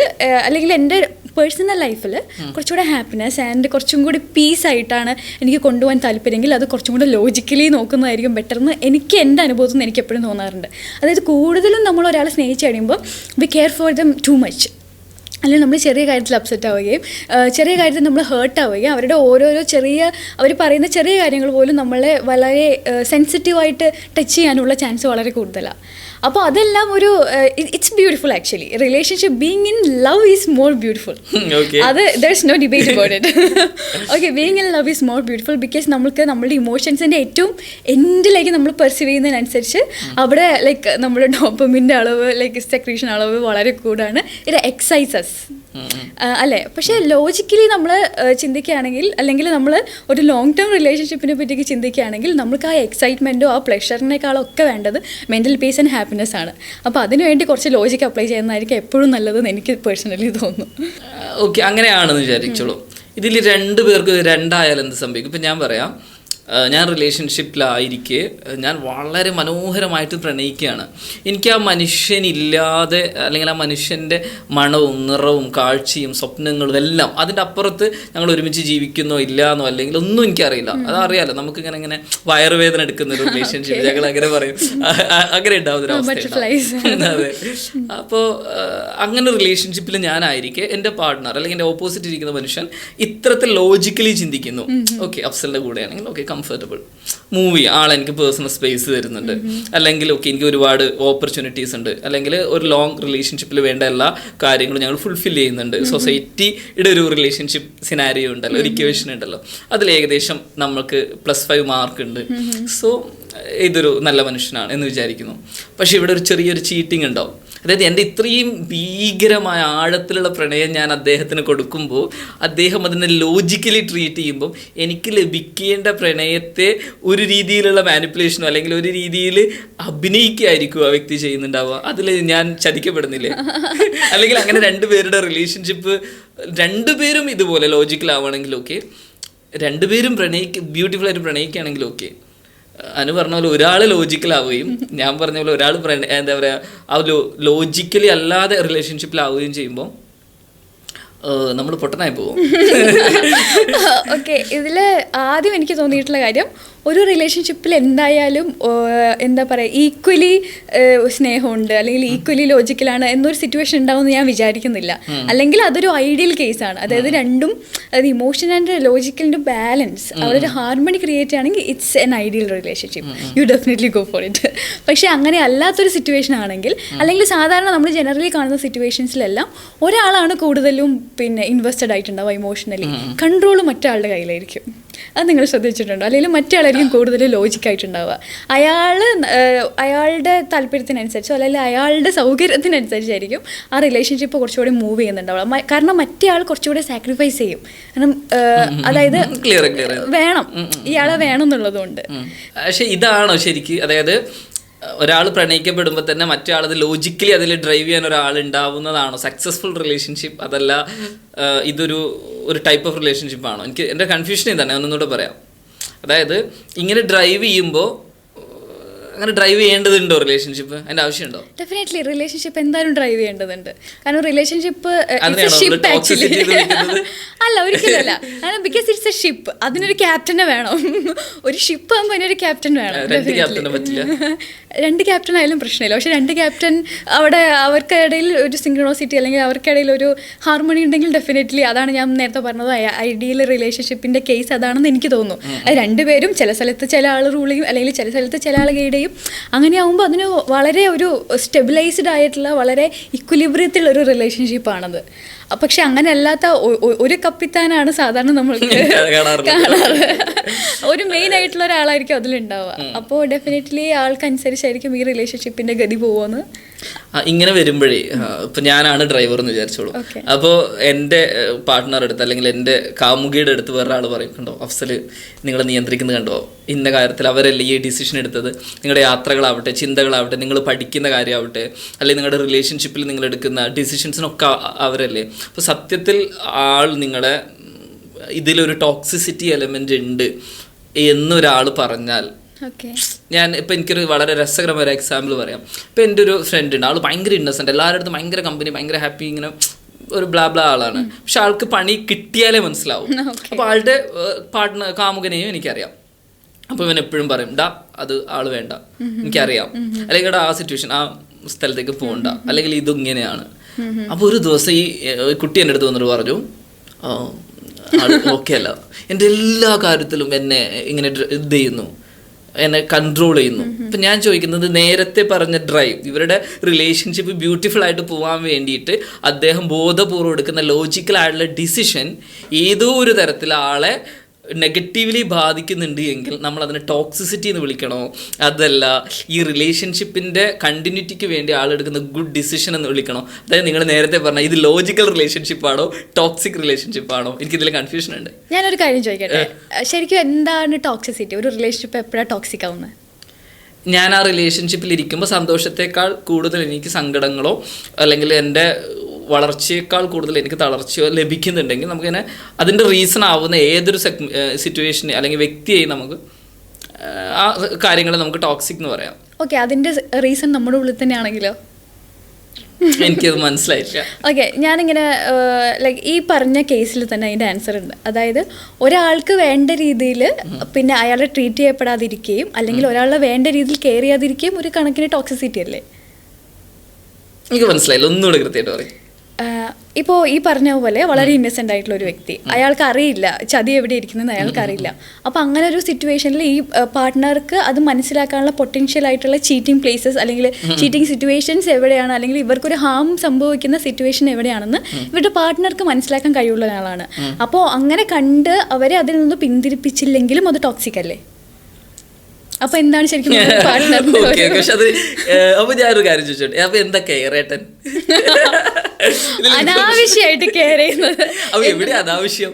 അല്ലെങ്കിൽ എൻ്റെ പേഴ്സണൽ ലൈഫിൽ കുറച്ചുകൂടെ ഹാപ്പിനെസ് ആൻഡ് കുറച്ചും കൂടി പീസായിട്ടാണ് എനിക്ക് കൊണ്ടുപോകാൻ താല്പര്യമെങ്കിൽ അത് കുറച്ചും കൂടെ ലോജിക്കലി നോക്കുന്നതായിരിക്കും ബെറ്റർ എന്ന് എനിക്ക് എൻ്റെ അനുഭവത്തിൽ നിന്ന് എനിക്ക് എപ്പോഴും തോന്നാറുണ്ട്. അതായത് കൂടുതലും നമ്മൾ ഒരാളെ സ്നേഹിച്ച് കഴിയുമ്പോൾ we care for them too much. അല്ലെങ്കിൽ നമ്മൾ ചെറിയ കാര്യത്തിൽ അപ്സെറ്റ് ആവുകയും ചെറിയ കാര്യത്തിൽ നമ്മൾ ഹേർട്ട് ആവുകയും അവരുടെ ഓരോരോ അവർ പറയുന്ന ചെറിയ കാര്യങ്ങൾ പോലും നമ്മളെ വളരെ സെൻസിറ്റീവായിട്ട് ടച്ച് ചെയ്യാനുള്ള ചാൻസ് വളരെ കൂടുതലാണ്. അപ്പോൾ അതെല്ലാം ഒരു it's beautiful actually. Relationship being in love is more beautiful. അത് there is no debate about it. Okay, being in love is more beautiful because നമ്മൾക്ക് നമ്മുടെ ഇമോഷൻസിൻ്റെ ഏറ്റവും എൻഡിലേക്ക് നമ്മൾ പെർസീവ് ചെയ്യുന്നതിനനുസരിച്ച് അവിടെ ലൈക്ക് നമ്മുടെ ഡോപ്പമിൻ്റെ അളവ് ലൈക്ക് സെക്രീഷൻ അളവ് വളരെ കൂടുതലാണ്. ഇത് എക്സൈസസ് അല്ലേ? പക്ഷേ ലോജിക്കലി നമ്മൾ ചിന്തിക്കുകയാണെങ്കിൽ അല്ലെങ്കിൽ നമ്മൾ ഒരു ലോങ് ടേം റിലേഷൻഷിപ്പിനെ പറ്റിയൊക്കെ ചിന്തിക്കുകയാണെങ്കിൽ നമുക്ക് ആ എക്സൈറ്റ്മെൻറ്റോ ആ പ്ലഷറിനേക്കാളും ഒക്കെ വേണ്ടത് മെൻ്റൽ പീസ് ആൻഡ് ഹാപ്പിനെസ് ആണ്. അപ്പോൾ അതിനുവേണ്ടി കുറച്ച് ലോജിക്ക് അപ്ലൈ ചെയ്യുന്നതായിരിക്കും എപ്പോഴും നല്ലതെന്ന് എനിക്ക് പേഴ്സണലി തോന്നുന്നു. ഓക്കെ, അങ്ങനെയാണെന്ന് വിചാരിച്ചോളൂ. ഇതിൽ 2 പേർക്ക് 2 ആയാലും എന്ത് സംഭവിക്കും? ഇപ്പം ഞാൻ പറയാം, ഞാൻ റിലേഷൻഷിപ്പിലായിരിക്കെ ഞാൻ വളരെ മനോഹരമായിട്ട് പ്രണയിക്കുകയാണ്. എനിക്ക് ആ മനുഷ്യനില്ലാതെ അല്ലെങ്കിൽ ആ മനുഷ്യൻ്റെ മണവും നിറവും കാഴ്ചയും സ്വപ്നങ്ങളും എല്ലാം അതിൻ്റെ അപ്പുറത്ത് ഞങ്ങൾ ഒരുമിച്ച് ജീവിക്കുന്നോ ഇല്ലാന്നോ അല്ലെങ്കിൽ ഒന്നും എനിക്കറിയില്ല. അതറിയാലോ, നമുക്കിങ്ങനെ ഇങ്ങനെ വയറുവേദന എടുക്കുന്ന ഒരു റിലേഷൻഷിപ്പ് ഞങ്ങൾ അങ്ങനെ പറയും, അങ്ങനെ ഉണ്ടാവുന്ന അവസ്ഥ. അതെ. അപ്പോൾ അങ്ങനെ റിലേഷൻഷിപ്പിൽ ഞാനായിരിക്കെ എൻ്റെ പാർട്ട്ണർ അല്ലെങ്കിൽ എൻ്റെ ഓപ്പോസിറ്റ് ഇരിക്കുന്ന മനുഷ്യൻ ഇത്തരത്തിൽ ലോജിക്കലി ചിന്തിക്കുന്നു. ഓക്കെ, അഫ്സലിൻ്റെ കൂടെയാണെങ്കിൽ ഓക്കെ കംഫർട്ടബിൾ മൂവി, ആളെനിക്ക് പേഴ്സണൽ സ്പേസ് തരുന്നുണ്ട്, അല്ലെങ്കിൽ ഓക്കെ എനിക്ക് ഒരുപാട് ഓപ്പർച്യൂണിറ്റീസ് ഉണ്ട്, അല്ലെങ്കിൽ ഒരു ലോങ് റിലേഷൻഷിപ്പിൽ വേണ്ട എല്ലാ കാര്യങ്ങളും ഞങ്ങൾ ഫുൾഫിൽ ചെയ്യുന്നുണ്ട്. സൊസൈറ്റിയുടെ ഒരു റിലേഷൻഷിപ്പ് സിനാരിയോ ഉണ്ടല്ലോ, ഒരു ഇക്വേഷൻ ഉണ്ടല്ലോ, അതിൽ ഏകദേശം നമുക്ക് +5 മാർക്ക് ഉണ്ട്. സോ ഇതൊരു നല്ല മനുഷ്യനാണ് എന്ന് വിചാരിക്കുന്നു. പക്ഷെ ഇവിടെ ഒരു ചെറിയൊരു ചീറ്റിംഗ് ഉണ്ടാവും. അതായത് എൻ്റെ ഇത്രയും ഭീകരമായ ആഴത്തിലുള്ള പ്രണയം ഞാൻ അദ്ദേഹത്തിന് കൊടുക്കുമ്പോൾ അദ്ദേഹം അതിനെ ലോജിക്കലി ട്രീറ്റ് ചെയ്യുമ്പോൾ എനിക്ക് ലഭിക്കേണ്ട പ്രണയത്തെ ഒരു രീതിയിലുള്ള മാനിപ്പുലേഷനോ അല്ലെങ്കിൽ ഒരു രീതിയിൽ അഭിനയിക്കായിരിക്കും ആ വ്യക്തി ചെയ്യുന്നുണ്ടാവുക. അതിൽ ഞാൻ ചതിക്കപ്പെടുന്നില്ലേ? അല്ലെങ്കിൽ അങ്ങനെ രണ്ടുപേരുടെ റിലേഷൻഷിപ്പ് രണ്ടുപേരും ഇതുപോലെ ലോജിക്കലാവുകയാണെങ്കിൽ ഓക്കെ, രണ്ടുപേരും ബ്യൂട്ടിഫുൾ ആയിട്ട് പ്രണയിക്കുകയാണെങ്കിൽ ഓക്കെ. അനു പറഞ്ഞ പോലെ ഒരാൾ ലോജിക്കലാവുകയും ഞാൻ പറഞ്ഞ പോലെ ഒരാൾ എന്താ പറയുക ആ ലോജിക്കലി അല്ലാതെ റിലേഷൻഷിപ്പിലാവുകയും ചെയ്യുമ്പോൾ നമ്മൾ പൊട്ടനായി പോകും. ഓക്കെ, ഇതിൽ ആദ്യം എനിക്ക് തോന്നിയിട്ടുള്ള കാര്യം, ഒരു റിലേഷൻഷിപ്പിൽ എന്തായാലും എന്താ പറയുക ഈക്വലി സ്നേഹമുണ്ട് അല്ലെങ്കിൽ ഈക്വലി ലോജിക്കലാണ് എന്നൊരു സിറ്റുവേഷൻ ഉണ്ടാവുമെന്ന് ഞാൻ വിചാരിക്കുന്നില്ല. അല്ലെങ്കിൽ അതൊരു ഐഡിയൽ കേസാണ്. അതായത് രണ്ടും, അതായത് ഇമോഷൻ ആൻഡ് ലോജിക്കലിൻ്റെ ബാലൻസ് അവിടെ ഒരു ഹാർമണി ക്രിയേറ്റ് ആണെങ്കിൽ it's an ideal relationship. You definitely go for it. പക്ഷേ അങ്ങനെ അല്ലാത്തൊരു സിറ്റുവേഷൻ ആണെങ്കിൽ, അല്ലെങ്കിൽ സാധാരണ നമ്മൾ ജനറലി കാണുന്ന സിറ്റുവേഷൻസിലെല്ലാം ഒരാളാണ് കൂടുതലും ഇൻവെസ്റ്റഡ് ആയിട്ടുണ്ടാവുക ഇമോഷണലി, കൺട്രോൾ മറ്റൊരാളുടെ കയ്യിലായിരിക്കും. അത് നിങ്ങൾ ശ്രദ്ധിച്ചിട്ടുണ്ടോ? അല്ലെങ്കിൽ മറ്റേ കൂടുതൽ ലോജിക്കായിട്ടുണ്ടാവുക. അയാളുടെ താല്പര്യത്തിനനുസരിച്ചോ അല്ലെങ്കിൽ അയാളുടെ സൗകര്യത്തിനനുസരിച്ചായിരിക്കും ആ റിലേഷൻഷിപ്പ് കുറച്ചുകൂടി മൂവ് ചെയ്യുന്നുണ്ടാവുക. കാരണം മറ്റേ ആൾ കുറച്ചുകൂടി സാക്രിഫൈസ് ചെയ്യും. കാരണം അതായത് വേണം, ഇയാളെ വേണം എന്നുള്ളതുകൊണ്ട്. പക്ഷെ ഇതാണോ ശരിക്ക്? അതായത് ഒരാൾ പ്രണയിക്കപ്പെടുമ്പോൾ തന്നെ മറ്റേ ആളത് ലോജിക്കലി അതിൽ ഡ്രൈവ് ചെയ്യാൻ ഒരാൾ ഉണ്ടാവുന്നതാണോ സക്സസ്ഫുൾ റിലേഷൻഷിപ്പ്? അതല്ല ഇതൊരു ടൈപ്പ് ഓഫ് റിലേഷൻഷിപ്പാണോ? എനിക്ക് എൻ്റെ കൺഫ്യൂഷൻ ഇതാണ്, ഒന്നുകൂടെ പറയാം. അതായത് ഇങ്ങനെ ഡ്രൈവ് ചെയ്യുമ്പോൾ അങ്ങനെ ഡ്രൈവ് ചെയ്യേണ്ടതുണ്ടോ റിലേഷൻഷിപ്പ്? അതിൻ്റെ ആവശ്യമുണ്ടോ? ഡെഫിനറ്റ്ലി റിലേഷൻഷിപ്പ് എന്തായാലും ഡ്രൈവ് ചെയ്യേണ്ടതുണ്ട്. കാരണം റിലേഷൻഷിപ്പ് അല്ല, ഒരിക്കലല്ല. കാരണം ബിക്കോസ് ഇറ്റ്സ് എ ഷിപ്പ്, അതിനൊരു ക്യാപ്റ്റനെ വേണം. ഒരു ഷിപ്പ് ആകുമ്പോൾ അതിനൊരു ക്യാപ്റ്റൻ വേണം. രണ്ട് ക്യാപ്റ്റൻ ആയാലും പ്രശ്നമില്ല. പക്ഷെ രണ്ട് ക്യാപ്റ്റൻ അവിടെ അവർക്കിടയിൽ ഒരു സിങ്ക്രോസിറ്റി അല്ലെങ്കിൽ അവർക്കിടയിൽ ഒരു ഹാർമണി ഉണ്ടെങ്കിൽ ഡെഫിനറ്റ്ലി അതാണ് ഞാൻ നേരത്തെ പറഞ്ഞത്, ഐഡിയൽ റിലേഷൻഷിപ്പിൻ്റെ കേസ് അതാണെന്ന് എനിക്ക് തോന്നുന്നു. അത് രണ്ടുപേരും ചില സ്ഥലത്ത് ചില ആൾ റൂൾ ചെയ്യും, അല്ലെങ്കിൽ ചില സ്ഥലത്ത് ചില ആൾ ഗൈഡ് ചെയ്യും. അങ്ങനെ ആകുമ്പോൾ അതിന് വളരെ ഒരു സ്റ്റെബിലൈസ്ഡ് ആയിട്ടുള്ള വളരെ ഇക്വിലിബ്രിയത്തിലുള്ള ഒരു റിലേഷൻഷിപ്പാണത്. പക്ഷെ അങ്ങനെ അല്ലാത്ത ഒരു കപ്പിത്താനാണ് സാധാരണ നമ്മൾ കാണാറ്. ഒരു മെയിൻ ആയിട്ടുള്ള ഒരാളായിരിക്കും അതിലുണ്ടാവുക. അപ്പോൾ ഡെഫിനറ്റ്ലി ആൾക്കനുസരിച്ചായിരിക്കും ഈ റിലേഷൻഷിപ്പിന്റെ ഗതി പോകുമെന്ന്. ഇങ്ങനെ വരുമ്പോഴേ ഇപ്പം ഞാനാണ് ഡ്രൈവർ എന്ന് വിചാരിച്ചോളൂ. അപ്പോൾ എൻ്റെ പാർട്ട്ണർ അടുത്ത് അല്ലെങ്കിൽ എൻ്റെ കാമുകിയുടെ അടുത്ത് വേറൊരാൾ പറയും, കണ്ടോ അഫ്സൽ നിങ്ങളെ നിയന്ത്രിക്കുന്നത് കണ്ടോ, ഇന്ന കാര്യത്തിൽ അവരല്ലേ ഈ ഡിസിഷൻ എടുത്തത്, നിങ്ങളുടെ യാത്രകളാവട്ടെ ചിന്തകളാവട്ടെ നിങ്ങൾ പഠിക്കുന്ന കാര്യമാവട്ടെ അല്ലെങ്കിൽ നിങ്ങളുടെ റിലേഷൻഷിപ്പിൽ നിങ്ങൾ എടുക്കുന്ന ഡിസിഷൻസിനൊക്കെ അവരല്ലേ. അപ്പോൾ സത്യത്തിൽ ആൾ നിങ്ങളെ ഇതിലൊരു ടോക്സിസിറ്റി എലമെൻ്റ് ഉണ്ട് എന്നൊരാൾ പറഞ്ഞാൽ, ഞാൻ ഇപ്പം എനിക്കൊരു വളരെ രസകരമായ ഒരു എക്സാമ്പിൾ പറയാം. ഇപ്പം എൻ്റെ ഒരു ഫ്രണ്ട് ഉണ്ട്, ആൾ ഭയങ്കര ഇന്നസെൻ്റ്, എല്ലാവരുടെ അടുത്തും ഭയങ്കര കമ്പനി, ഭയങ്കര ഹാപ്പി, ഇങ്ങനെ ഒരു ബ്ലാ ആളാണ്. പക്ഷെ ആൾക്ക് പണി കിട്ടിയാലേ മനസ്സിലാവും. അപ്പോൾ ആളുടെ പാർട്ട്ണർ കാമുകനെയും എനിക്കറിയാം. അപ്പോൾ ഇവൻ എപ്പോഴും പറയും, ഡാ അത് ആള് വേണ്ട, എനിക്കറിയാം, അല്ലെങ്കിൽ ആ സിറ്റുവേഷൻ ആ സ്ഥലത്തേക്ക് പോകണ്ട, അല്ലെങ്കിൽ ഇതിങ്ങനെയാണ്. അപ്പോൾ ഒരു ദിവസം ഈ കുട്ടി എൻ്റെ അടുത്ത് വന്നിട്ട് പറഞ്ഞു, ആൾ ഓക്കെ അല്ല, എൻ്റെ എല്ലാ കാര്യത്തിലും എന്നെ ഇങ്ങനെ ഇത് ചെയ്യുന്നു, എന്നെ കൺട്രോൾ ചെയ്യുന്നു. ഇപ്പം ഞാൻ ചോദിക്കുന്നത്, നേരത്തെ പറഞ്ഞ ഡ്രൈവ്, ഇവരുടെ റിലേഷൻഷിപ്പ് ബ്യൂട്ടിഫുൾ ആയിട്ട് പോകാൻ വേണ്ടിയിട്ട് അദ്ദേഹം ബോധപൂർവ്വം എടുക്കുന്ന ലോജിക്കലായിട്ടുള്ള ഡിസിഷൻ ഏതോ ഒരു തരത്തിൽ ആളെ നെഗറ്റീവ്ലി ബാധിക്കുന്നുണ്ട് എങ്കിൽ നമ്മൾ അതിനെ ടോക്സിസിറ്റി എന്ന് വിളിക്കണോ, അതല്ല ഈ റിലേഷൻഷിപ്പിൻ്റെ കണ്ടിന്യൂറ്റിക്ക് വേണ്ടി ആളെടുക്കുന്ന ഗുഡ് ഡിസിഷൻ എന്ന് വിളിക്കണോ? അതായത് നിങ്ങൾ നേരത്തെ പറഞ്ഞ ഇത് ലോജിക്കൽ റിലേഷൻഷിപ്പാണോ ടോക്സിക് റിലേഷൻഷിപ്പാണോ? എനിക്കിതിൽ കൺഫ്യൂഷൻ ഉണ്ട്. ഞാനൊരു കാര്യം ചോദിക്കട്ടെ, ശരിക്കും എന്താണ് ടോക്സിസിറ്റി? ഒരു റിലേഷൻഷിപ്പ് എപ്പോഴാണ് ടോക്സിക് ആവുന്നത്? ഞാൻ ആ റിലേഷൻഷിപ്പിൽ ഇരിക്കുമ്പോൾ സന്തോഷത്തേക്കാൾ കൂടുതൽ എനിക്ക് സങ്കടങ്ങളോ അല്ലെങ്കിൽ എൻ്റെ വളർച്ചയേക്കാൾ കൂടുതൽ എനിക്ക് തളർച്ചയോ ലഭിക്കുന്നുണ്ടെങ്കിൽ നമുക്കിങ്ങനെ അതിൻ്റെ റീസൺ ആവുന്ന ഏതൊരു സിറ്റുവേഷനെ അല്ലെങ്കിൽ വ്യക്തിയെയും നമുക്ക് ആ കാര്യങ്ങളെ നമുക്ക് ടോക്സിക് എന്ന് പറയാം. ഓക്കെ, അതിന്റെ റീസൺ നമ്മുടെ ഉള്ളിൽ തന്നെ ആണെങ്കിലോ? എനിക്കത് മനസ്സിലായില്ല. ഓക്കെ, ഞാനിങ്ങനെ ലൈക്ക് ഈ പറഞ്ഞ കേസിൽ തന്നെ അതിൻ്റെ ആൻസർ ഉണ്ട്. അതായത് ഒരാൾക്ക് വേണ്ട രീതിയിൽ പിന്നെ അയാളെ ട്രീറ്റ് ചെയ്യപ്പെടാതിരിക്കുകയും അല്ലെങ്കിൽ ഒരാളെ വേണ്ട രീതിയിൽ കെയർ ചെയ്യാതിരിക്കുകയും ഒരു കണക്കിന് ടോക്സിസിറ്റി അല്ലേ? എനിക്ക് മനസ്സിലായില്ല, ഒന്നുകൂടെ കൃത്യമായിട്ട് പറയും. ഇപ്പോൾ ഈ പറഞ്ഞ പോലെ വളരെ ഇന്നസെൻ്റ് ആയിട്ടുള്ള ഒരു വ്യക്തി, അയാൾക്ക് അറിയില്ല ചതി എവിടെ ഇരിക്കുന്നതെന്ന് അയാൾക്ക് അറിയില്ല. അപ്പോൾ അങ്ങനെ ഒരു സിറ്റുവേഷനിൽ ഈ പാർട്ട്ണർക്ക് അത് മനസ്സിലാക്കാനുള്ള പൊട്ടൻഷ്യൽ ആയിട്ടുള്ള ചീറ്റിംഗ് പ്ലേസസ് അല്ലെങ്കിൽ ചീറ്റിംഗ് സിറ്റുവേഷൻസ് എവിടെയാണ്, അല്ലെങ്കിൽ ഇവർക്കൊരു ഹാം സംഭവിക്കുന്ന സിറ്റുവേഷൻ എവിടെയാണെന്ന് ഇവരുടെ പാർട്ട്ണർക്ക് മനസ്സിലാക്കാൻ കഴിവുള്ള ആളാണ്. അപ്പോൾ അങ്ങനെ കണ്ട് അവരെ അതിൽ നിന്ന് പിന്തിരിപ്പിച്ചില്ലെങ്കിലും അത് ടോക്സിക് അല്ലേ? അപ്പൊ എന്താണ് ശരിക്കും അപ്പൊ ഞാനൊരു കാര്യം ചോദിച്ചോട്ടെ, അപ്പൊ എന്താ കെയറേട്ടൻ? അനാവശ്യമായിട്ട് കെയർ ചെയ്യുന്നത് അപ്പൊ എവിടെ അനാവശ്യം?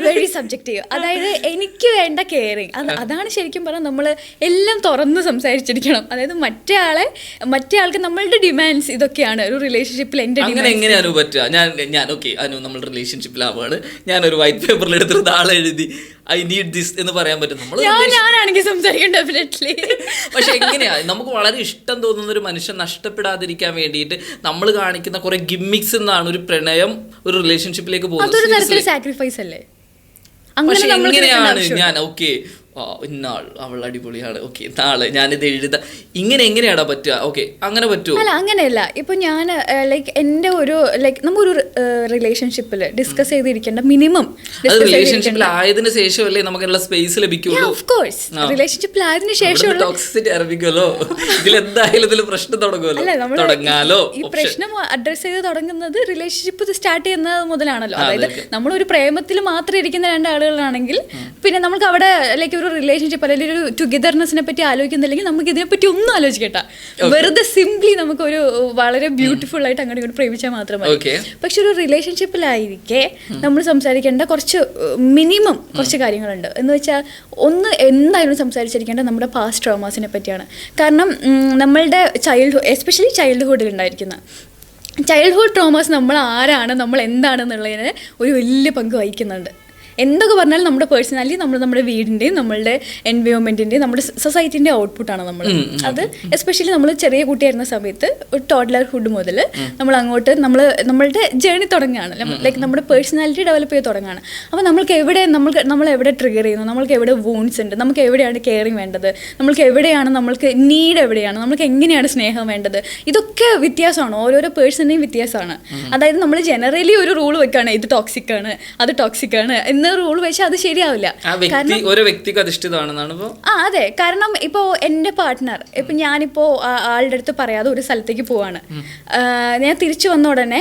Very subjective. അതായത് എനിക്ക് വേണ്ട കെയറിങ് അതാണ് ശരിക്കും പറഞ്ഞാൽ നമ്മൾ എല്ലാം തുറന്ന് സംസാരിച്ചിരിക്കണം. അതായത് മറ്റേ ആൾക്ക് നമ്മളുടെ ഡിമാൻഡ്സ് ഇതൊക്കെയാണ് ഒരു റിലേഷൻഷിപ്പിൽ. എന്റെ അങ്ങനെ എങ്ങനെയാണ് പറ്റുക? ഞാൻ ഓക്കെ അനു നമ്മൾ റിലേഷൻഷിപ്പിലാവാണ്, ഞാനൊരു വൈറ്റ് പേപ്പറിൽ എടുത്തിട്ട് ആളെ എഴുതി ഐ നീഡ് ദിസ് എന്ന് പറയാൻ പറ്റും. ഞാനാണെങ്കിൽ സംസാരിക്കും ഡെഫിനറ്റ്ലി. പക്ഷെ എങ്ങനെയാ നമുക്ക് വളരെ ഇഷ്ടം തോന്നുന്ന ഒരു മനുഷ്യൻ നഷ്ടപ്പെടാതിരിക്കാൻ വേണ്ടിയിട്ട് നമ്മൾ കാണിക്കുന്ന കുറെ ഗിമ്മിക്സ് എന്നാണ് ഒരു പ്രണയം ഒരു റിലേഷൻഷിപ്പിലേക്ക് പോകുന്നത്. സാക്രിഫൈസ് അല്ലേ? പക്ഷെ എങ്ങനെയാണ് ഞാൻ ഓക്കെ ഇന്നാൾ അവൾ അടിപൊളിയാണ്, ഓക്കെ നാളെ ഞാനിത് എഴുതാം, എങ്ങനെയാടാ പറ്റുക? ഓക്കെ അങ്ങനെ പറ്റുമോ? അല്ല, അങ്ങനെയല്ല. ഇപ്പൊ ഞാൻ ലൈക്ക് എൻ്റെ ഒരു ലൈക്ക് നമ്മൊരു റിലേഷൻഷിപ്പിൽ ഡിസ്കസ് ചെയ്തിരിക്കേണ്ട മിനിമം റിലേഷൻഷിപ്പിൽ ആയതിനു ശേഷമല്ലേ നമുക്കുള്ള സ്പേസ് ലഭിക്കുള്ളൂ. ഓഫ് കോഴ്സ് റിലേഷൻഷിപ്പിൽ ആയതിനു ശേഷം ടോക്സിസിറ്റി ആരംഭിക്കുമല്ലോ. ഇതിലെന്തായാലും ഇതിൽ പ്രശ്നം തുടങ്ങാലോ. ഈ പ്രശ്നം അഡ്രസ് ചെയ്ത് തുടങ്ങുന്നത് റിലേഷൻഷിപ്പ് സ്റ്റാർട്ട് ചെയ്യുന്നത് മുതലാണല്ലോ. അതായത് നമ്മളൊരു പ്രേമത്തിൽ മാത്രം ഇരിക്കുന്ന രണ്ടാളുകളാണെങ്കിൽ പിന്നെ നമുക്ക് അവിടെ ലൈക്ക് ഒരു റിലേഷൻഷിപ്പ് അല്ലെങ്കിൽ ഒരു ടുഗദർനെസ്സിനെ പറ്റി ആലോചിക്കുന്നില്ലെങ്കിൽ നമുക്ക് ഇതിനെപ്പറ്റി ഒന്നും ആലോചിക്കട്ടെ. വെറുതെ സിംപ്ലി നമുക്കൊരു വളരെ ബ്യൂട്ടിഫുൾ ആയിട്ട് അങ്ങോട്ട് ഇങ്ങോട്ട് പ്രേമിച്ചാൽ മാത്രം മതി. പക്ഷെ ഒരു റിലേഷൻഷിപ്പിലായിരിക്കെ നമ്മൾ സംസാരിക്കേണ്ട കുറച്ച് മിനിമം കുറച്ച് കാര്യങ്ങളുണ്ട്. എന്ന് വെച്ചാൽ ഒന്ന് എന്തായാലും സംസാരിച്ചിരിക്കേണ്ടത് നമ്മുടെ പാസ്റ്റ് ട്രോമാസിനെ പറ്റിയാണ്. കാരണം നമ്മളുടെ എസ്പെഷ്യലി ചൈൽഡ്ഹുഡിൽ ഉണ്ടായിരിക്കുന്ന ചൈൽഡ്ഹുഡ് ട്രോമാസ് നമ്മൾ ആരാണ്, നമ്മൾ എന്താണെന്നുള്ളതിന് ഒരു വലിയ പങ്ക് വഹിക്കുന്നുണ്ട്. എന്തൊക്കെ പറഞ്ഞാലും നമ്മുടെ പേഴ്സണാലിറ്റി നമ്മുടെ വീടിൻ്റെയും നമ്മളുടെ എൻവയോൺമെൻറ്റിൻ്റെയും നമ്മുടെ സൊസൈറ്റിൻ്റെ ഔട്ട്പുട്ടാണ് നമ്മൾ. അത് എസ്പെഷ്യലി നമ്മൾ ചെറിയ കുട്ടിയായിരുന്ന സമയത്ത് ഒരു ടോഡ്ലർഹുഡ് മുതൽ നമ്മൾ അങ്ങോട്ട് നമ്മളുടെ ജേണി തുടങ്ങുകയാണ്. ലൈക്ക് നമ്മുടെ പേഴ്സണാലിറ്റി ഡെവലപ്പ് ചെയ്ത് തുടങ്ങുകയാണ്. അപ്പോൾ നമ്മൾ എവിടെ ട്രിഗർ ചെയ്യുന്നു, നമ്മൾക്ക് എവിടെ വൂൺസ് ഉണ്ട്, നമുക്ക് എവിടെയാണ് കെയറിങ് വേണ്ടത്, നമ്മൾക്ക് എവിടെയാണ് നമ്മൾക്ക് നീഡ് എവിടെയാണ്, നമുക്ക് എങ്ങനെയാണ് സ്നേഹം വേണ്ടത്, ഇതൊക്കെ വ്യത്യാസമാണ്. ഓരോരോ പേഴ്സണിനെയും വ്യത്യാസമാണ്. അതായത് നമ്മൾ ജനറലി ഒരു റൂൾ വെക്കുകയാണ്, ഇത് ടോക്സിക് ആണ് അത് ടോക്സിക് ആണ് എന്ന് റൂൾ വെച്ചാൽ അത് ശരിയാവില്ല. അതെ, കാരണം ഇപ്പോ എന്റെ പാർട്ട്ണർ ഇപ്പൊ ഞാനിപ്പോ ആളുടെ അടുത്ത് പറയാതെ ഒരു സ്ഥലത്തേക്ക് പോവാണ്, ഞാൻ തിരിച്ചു വന്ന ഉടനെ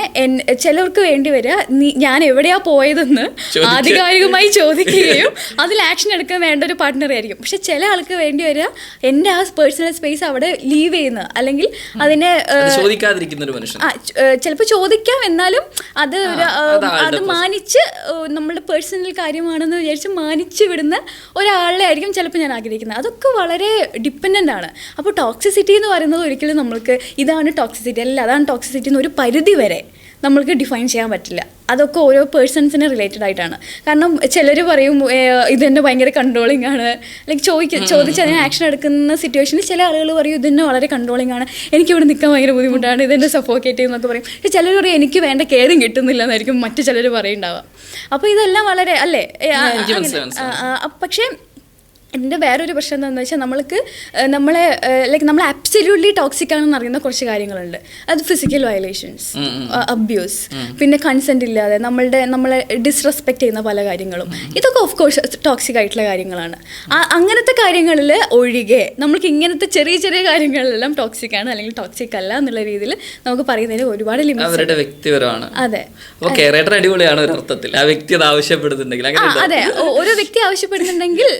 ചിലർക്ക് വേണ്ടി വരിക ഞാൻ എവിടെയാ പോയതെന്ന് ആധികാരികമായി ചോദിക്കുകയും അതിൽ ആക്ഷൻ എടുക്കാൻ വേണ്ട ഒരു പാർട്ട്ണർ ആയിരിക്കും. പക്ഷെ ചില ആൾക്ക് വേണ്ടി വരിക എന്റെ ആ പേഴ്സണൽ സ്പേസ് അവിടെ ലീവ് ചെയ്യുന്നത്, അല്ലെങ്കിൽ അതിനെ ചിലപ്പോൾ ചോദിക്കാം, എന്നാലും അത് മാനിച്ച് നമ്മളുടെ പേഴ്സണൽ കാര്യമാണെന്ന് വിചാരിച്ച് മാനിച്ച് വിടുന്ന ഒരാളെ ആയിരിക്കും ചിലപ്പോൾ ഞാൻ ആഗ്രഹിക്കുന്നത്. അതൊക്കെ വളരെ ഡിപ്പെൻഡൻ്റ് ആണ്. അപ്പോൾ ടോക്സിസിറ്റി എന്ന് പറയുന്നത് ഒരിക്കലും നമ്മൾക്ക് ഇതാണ് ടോക്സിസിറ്റി അല്ല അതാണ് ടോക്സിസിറ്റി എന്ന് ഒരു പരിധി വരെ നമ്മൾക്ക് ഡിഫൈൻ ചെയ്യാൻ പറ്റില്ല. അതൊക്കെ ഓരോ പേഴ്സൺസിന് റിലേറ്റഡ് ആയിട്ടാണ്. കാരണം ചിലർ പറയും ഇതെന്നെ ഭയങ്കര കൺട്രോളിങ് ആണ്, ലൈക്ക് ചോദിച്ച് അതിന് ആക്ഷൻ എടുക്കുന്ന സിറ്റുവേഷനിൽ ചില ആളുകൾ പറയും ഇതെന്നെ വളരെ കൺട്രോളിങ് ആണ്, എനിക്കിവിടെ നിൽക്കാൻ ഭയങ്കര ബുദ്ധിമുട്ടാണ്, ഇതെന്നെ സഫോക്കേറ്റ് ചെയ്യുന്നൊക്കെ പറയും. പക്ഷേ ചിലർ പറയും എനിക്ക് വേണ്ട കെയറിങ് കിട്ടുന്നില്ല എന്നായിരിക്കും മറ്റു ചിലർ പറയുണ്ടാവുക. അപ്പോൾ ഇതെല്ലാം വളരെ അല്ലേ. പക്ഷേ എൻ്റെ വേറൊരു പ്രശ്നം എന്താണെന്ന് വെച്ചാൽ നമ്മളെ അബ്സല്യൂട്ട്ലി ടോക്സിക് ആണെന്ന് അറിയുന്ന കുറച്ച് കാര്യങ്ങളുണ്ട്. അത് ഫിസിക്കൽ വയലേഷൻസ്, അബ്യൂസ്, പിന്നെ കൺസെൻറ്റ് ഇല്ലാതെ നമ്മളെ ഡിസ്റെസ്പെക്റ്റ് ചെയ്യുന്ന പല കാര്യങ്ങളും, ഇതൊക്കെ ഓഫ് കോഴ്സ് ടോക്സിക് ആയിട്ടുള്ള കാര്യങ്ങളാണ്. അങ്ങനത്തെ കാര്യങ്ങളിൽ ഒഴികെ നമുക്ക് ഇങ്ങനത്തെ ചെറിയ ചെറിയ കാര്യങ്ങളിലെല്ലാം ടോക്സിക് ആണ് അല്ലെങ്കിൽ ടോക്സിക് അല്ല എന്നുള്ള രീതിയിൽ നമുക്ക് പറയുന്നതിന് ഒരുപാട് ലിമിറ്റ്. വ്യക്തിപരമാണ്. അതെ, അടിപൊളിയാണ് ഒരു അർത്ഥത്തിൽ. ആ വ്യക്തി അത് ആവശ്യപ്പെടുന്നുണ്ടെങ്കിൽ, അതെ, ഒരു വ്യക്തി ആവശ്യപ്പെടുന്നുണ്ടെങ്കിൽ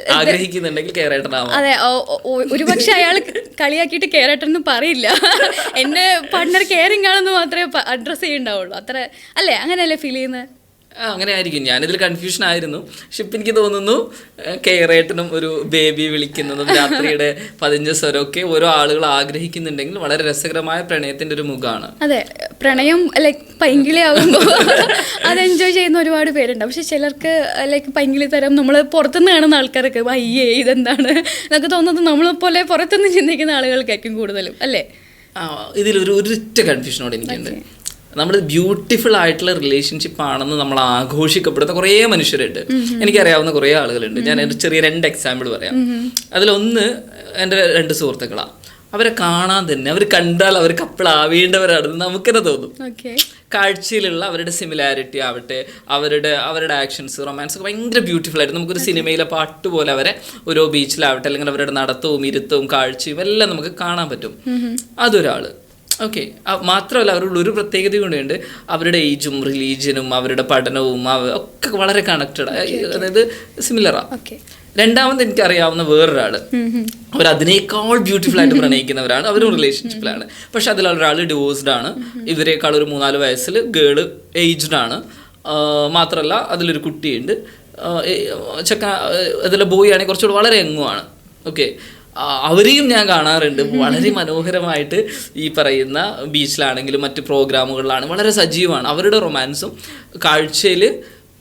അതെ, ഒരുപക്ഷെ അയാൾ കളിയാക്കിയിട്ട് കെയറേട്ടൻ പറയില്ല, എന്റെ പാർട്ട്ണർ കെയറിംഗ് ആണെന്ന് മാത്രമേ അഡ്രസ് ചെയ്യുന്നുണ്ടാവുള്ളൂ. അത്ര അല്ലേ? അങ്ങനെയല്ലേ ഫീൽ ചെയ്യുന്നത്? അങ്ങനെ ആയിരിക്കും. ഞാനിതിൽ കൺഫ്യൂഷൻ ആയിരുന്നു. പക്ഷെ ഇപ്പം എനിക്ക് തോന്നുന്നു കെയറേട്ടനും ഒരു ബേബി വിളിക്കുന്നതും രാത്രിയുടെ 15 സ്വരമൊക്കെ ഓരോ ആളുകൾ ആഗ്രഹിക്കുന്നുണ്ടെങ്കിൽ വളരെ രസകരമായ പ്രണയത്തിന്റെ ഒരു മുഖമാണ്. അതെ, പ്രണയം ലൈക്ക് പൈങ്കിളി ആകുമ്പോൾ അത് എൻജോയ് ചെയ്യുന്ന ഒരുപാട് പേരുണ്ട്. പക്ഷെ ചിലർക്ക് ലൈക്ക് പൈങ്കിളി തരം നമ്മൾ പുറത്തുനിന്ന് കാണുന്ന ആൾക്കാരൊക്കെ അയ്യേ ഇതെന്താണ് എന്നൊക്കെ തോന്നുന്നത് നമ്മളെ പോലെ പുറത്തുനിന്ന് ചിന്തിക്കുന്ന ആളുകൾക്കായിരിക്കും കൂടുതലും അല്ലേ? ഇതിലൊരു ഒരൊറ്റ കൺഫ്യൂഷനോട് എനിക്കുണ്ട്. നമ്മൾ ബ്യൂട്ടിഫുൾ ആയിട്ടുള്ള റിലേഷൻഷിപ്പ് ആണെന്ന് നമ്മൾ ആഘോഷിക്കപ്പെടുന്ന കുറേ മനുഷ്യരുണ്ട്. എനിക്കറിയാവുന്ന കുറേ ആളുകളുണ്ട്. ഞാൻ ഒരു ചെറിയ 2 എക്സാമ്പിൾ പറയാം. അതിലൊന്ന് എൻ്റെ 2 സുഹൃത്തുക്കളാണ്. അവരെ കാണാൻ തന്നെ, അവർ കണ്ടാൽ അവർ കപ്പിളാവേണ്ടവരാണെന്ന് നമുക്കെന്നെ തോന്നും. കാഴ്ചയിലുള്ള അവരുടെ സിമിലാരിറ്റി ആവട്ടെ, അവരുടെ ആക്ഷൻസ്, റൊമാൻസ് ഒക്കെ ഭയങ്കര ബ്യൂട്ടിഫുൾ ആയിട്ട് നമുക്കൊരു സിനിമയിലെ പാട്ട് പോലെ അവരെ ഓരോ ബീച്ചിലാവട്ടെ അല്ലെങ്കിൽ അവരുടെ നടത്തവും ഇരുത്തവും കാഴ്ചയും എല്ലാം നമുക്ക് കാണാൻ പറ്റും. അതൊരാള്. ഓക്കെ, മാത്രമല്ല അവരുടെ ഒരു പ്രത്യേകത കൂടെയുണ്ട്. അവരുടെ ഏജും റിലീജിയനും അവരുടെ പഠനവും ഒക്കെ വളരെ കണക്റ്റഡ്, അതായത് സിമിലറാണ്. രണ്ടാമത് എനിക്കറിയാവുന്ന വേറൊരാള്, അവരതിനേക്കാൾ ബ്യൂട്ടിഫുൾ ആയിട്ട് പ്രണയിക്കുന്നവരാണ്. അവരും റിലേഷൻഷിപ്പിലാണ്. പക്ഷെ അതിലൊരാൾ ഡിവോഴ്സ്ഡ് ആണ്. ഇവരെക്കാൾ ഒരു 3-4 വയസ്സിൽ ഗേള് ഏജ്ഡ് ആണ്. മാത്രമല്ല അതിലൊരു കുട്ടിയുണ്ട്. അതിലെ ബോയ് ആണെങ്കിൽ കുറച്ചുകൂടി വളരെ യങ്ങുമാണ്. ഓക്കെ, അവരെയും ഞാൻ കാണാറുണ്ട്. വളരെ മനോഹരമായിട്ട് ഈ പറയുന്ന ബീച്ചിലാണെങ്കിലും മറ്റ് പ്രോഗ്രാമുകളിലാണ് വളരെ സജീവമാണ്. അവരുടെ റൊമാൻസും കാഴ്ചയിൽ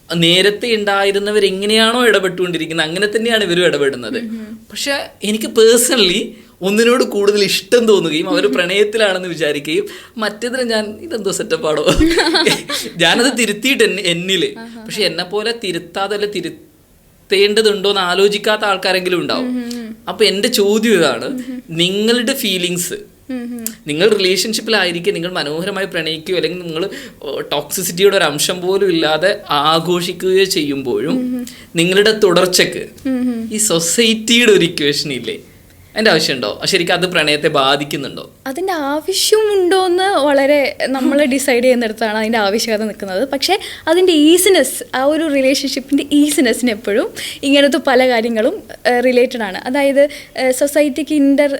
നേരത്തെ ഉണ്ടായിരുന്നവർ എങ്ങനെയാണോ ഇടപെട്ടുകൊണ്ടിരിക്കുന്നത് അങ്ങനെ തന്നെയാണ് ഇവരും ഇടപെടുന്നത്. പക്ഷെ എനിക്ക് പേഴ്സണലി ഒന്നിനോട് കൂടുതൽ ഇഷ്ടം തോന്നുകയും അവർ പ്രണയത്തിലാണെന്ന് വിചാരിക്കുകയും മറ്റേതിന് ഞാൻ ഇതെന്തോ സെറ്റപ്പാടോ ഞാനത് തിരുത്തിയിട്ട് എന്നില്. പക്ഷെ എന്നെ പോലെ തിരുത്താതല്ല തിരുത്തേണ്ടതുണ്ടോ എന്ന് ആലോചിക്കാത്ത ആൾക്കാരെങ്കിലും ഉണ്ടാവും. അപ്പൊ എൻ്റെ ചോദ്യം ഇതാണ്, നിങ്ങളുടെ ഫീലിങ്സ്, നിങ്ങൾ റിലേഷൻഷിപ്പിലായിരിക്കും, നിങ്ങൾ മനോഹരമായി പ്രണയിക്കുകയോ അല്ലെങ്കിൽ നിങ്ങൾ ടോക്സിസിറ്റിയുടെ ഒരു അംശം പോലും ഇല്ലാതെ ആഘോഷിക്കുകയോ ചെയ്യുമ്പോഴും നിങ്ങളുടെ തുടർച്ചക്ക് ഈ സൊസൈറ്റിയുടെ ഒരു ഇക്വേഷൻ ഇല്ലേ, അതിൻ്റെ ആവശ്യമുണ്ടോ? ശരിക്കും അത് പ്രണയത്തെ ബാധിക്കുന്നുണ്ടോ? അതിൻ്റെ ആവശ്യമുണ്ടോയെന്ന് വളരെ നമ്മൾ ഡിസൈഡ് ചെയ്യുന്നിടത്താണ് അതിൻ്റെ ആവശ്യകത നിൽക്കുന്നത്. പക്ഷേ അതിൻ്റെ ഈസിനെസ്, ആ ഒരു റിലേഷൻഷിപ്പിൻ്റെ ഈസിനെസ്സിന് എപ്പോഴും ഇങ്ങനത്തെ പല കാര്യങ്ങളും റിലേറ്റഡ് ആണ്. അതായത് സൊസൈറ്റിക്ക് ഇൻ്റർ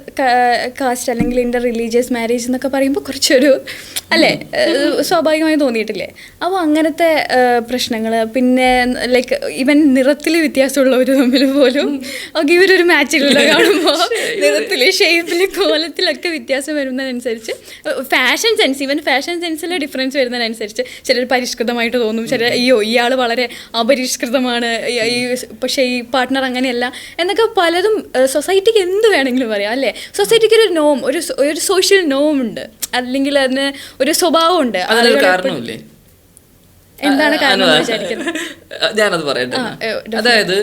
കാസ്റ്റ് അല്ലെങ്കിൽ ഇൻ്റർ റിലീജിയസ് മാരേജ് എന്നൊക്കെ പറയുമ്പോൾ കുറച്ചൊരു അല്ലേ സ്വാഭാവികമായി തോന്നിയിട്ടില്ലേ? അപ്പോൾ അങ്ങനത്തെ പ്രശ്നങ്ങൾ, പിന്നെ ലൈക്ക് ഈവൻ നിറത്തിൽ വ്യത്യാസമുള്ളവർ തമ്മിൽ പോലും ഒക്കെ ഇവരൊരു മാച്ചിലുള്ള കാണുമ്പോൾ നിറത്തിൽ, ഷേപ്പിൽ, കോലത്തിലൊക്കെ വ്യത്യാസം വരുന്നതിനനുസരിച്ച് ഫാഷൻ സെൻസ്, ഈവൻ ഫാഷൻ സെൻസിൽ ഡിഫറൻസ് വരുന്നതിനനുസരിച്ച് ചിലർ പരിഷ്കൃതമായിട്ട് തോന്നും, ചിലർ അയ്യോ ഇയാൾ വളരെ അപരിഷ്കൃതമാണ്, പക്ഷേ ഈ പാർട്ട്ണർ അങ്ങനെയല്ല എന്നൊക്കെ പലതും സൊസൈറ്റിക്ക് എന്ത് വേണമെങ്കിലും പറയാം അല്ലേ? സൊസൈറ്റിക്ക് ഒരു നോം, ഒരു സോഷ്യൽ നോം ഉണ്ട്, അല്ലെങ്കിൽ അതിന് ഒരു സ്വഭാവം ഉണ്ട്. എന്താണ് കാരണം വിചാരിക്കുന്നത്? ഞാനത് പറയട്ടെ. അതായത്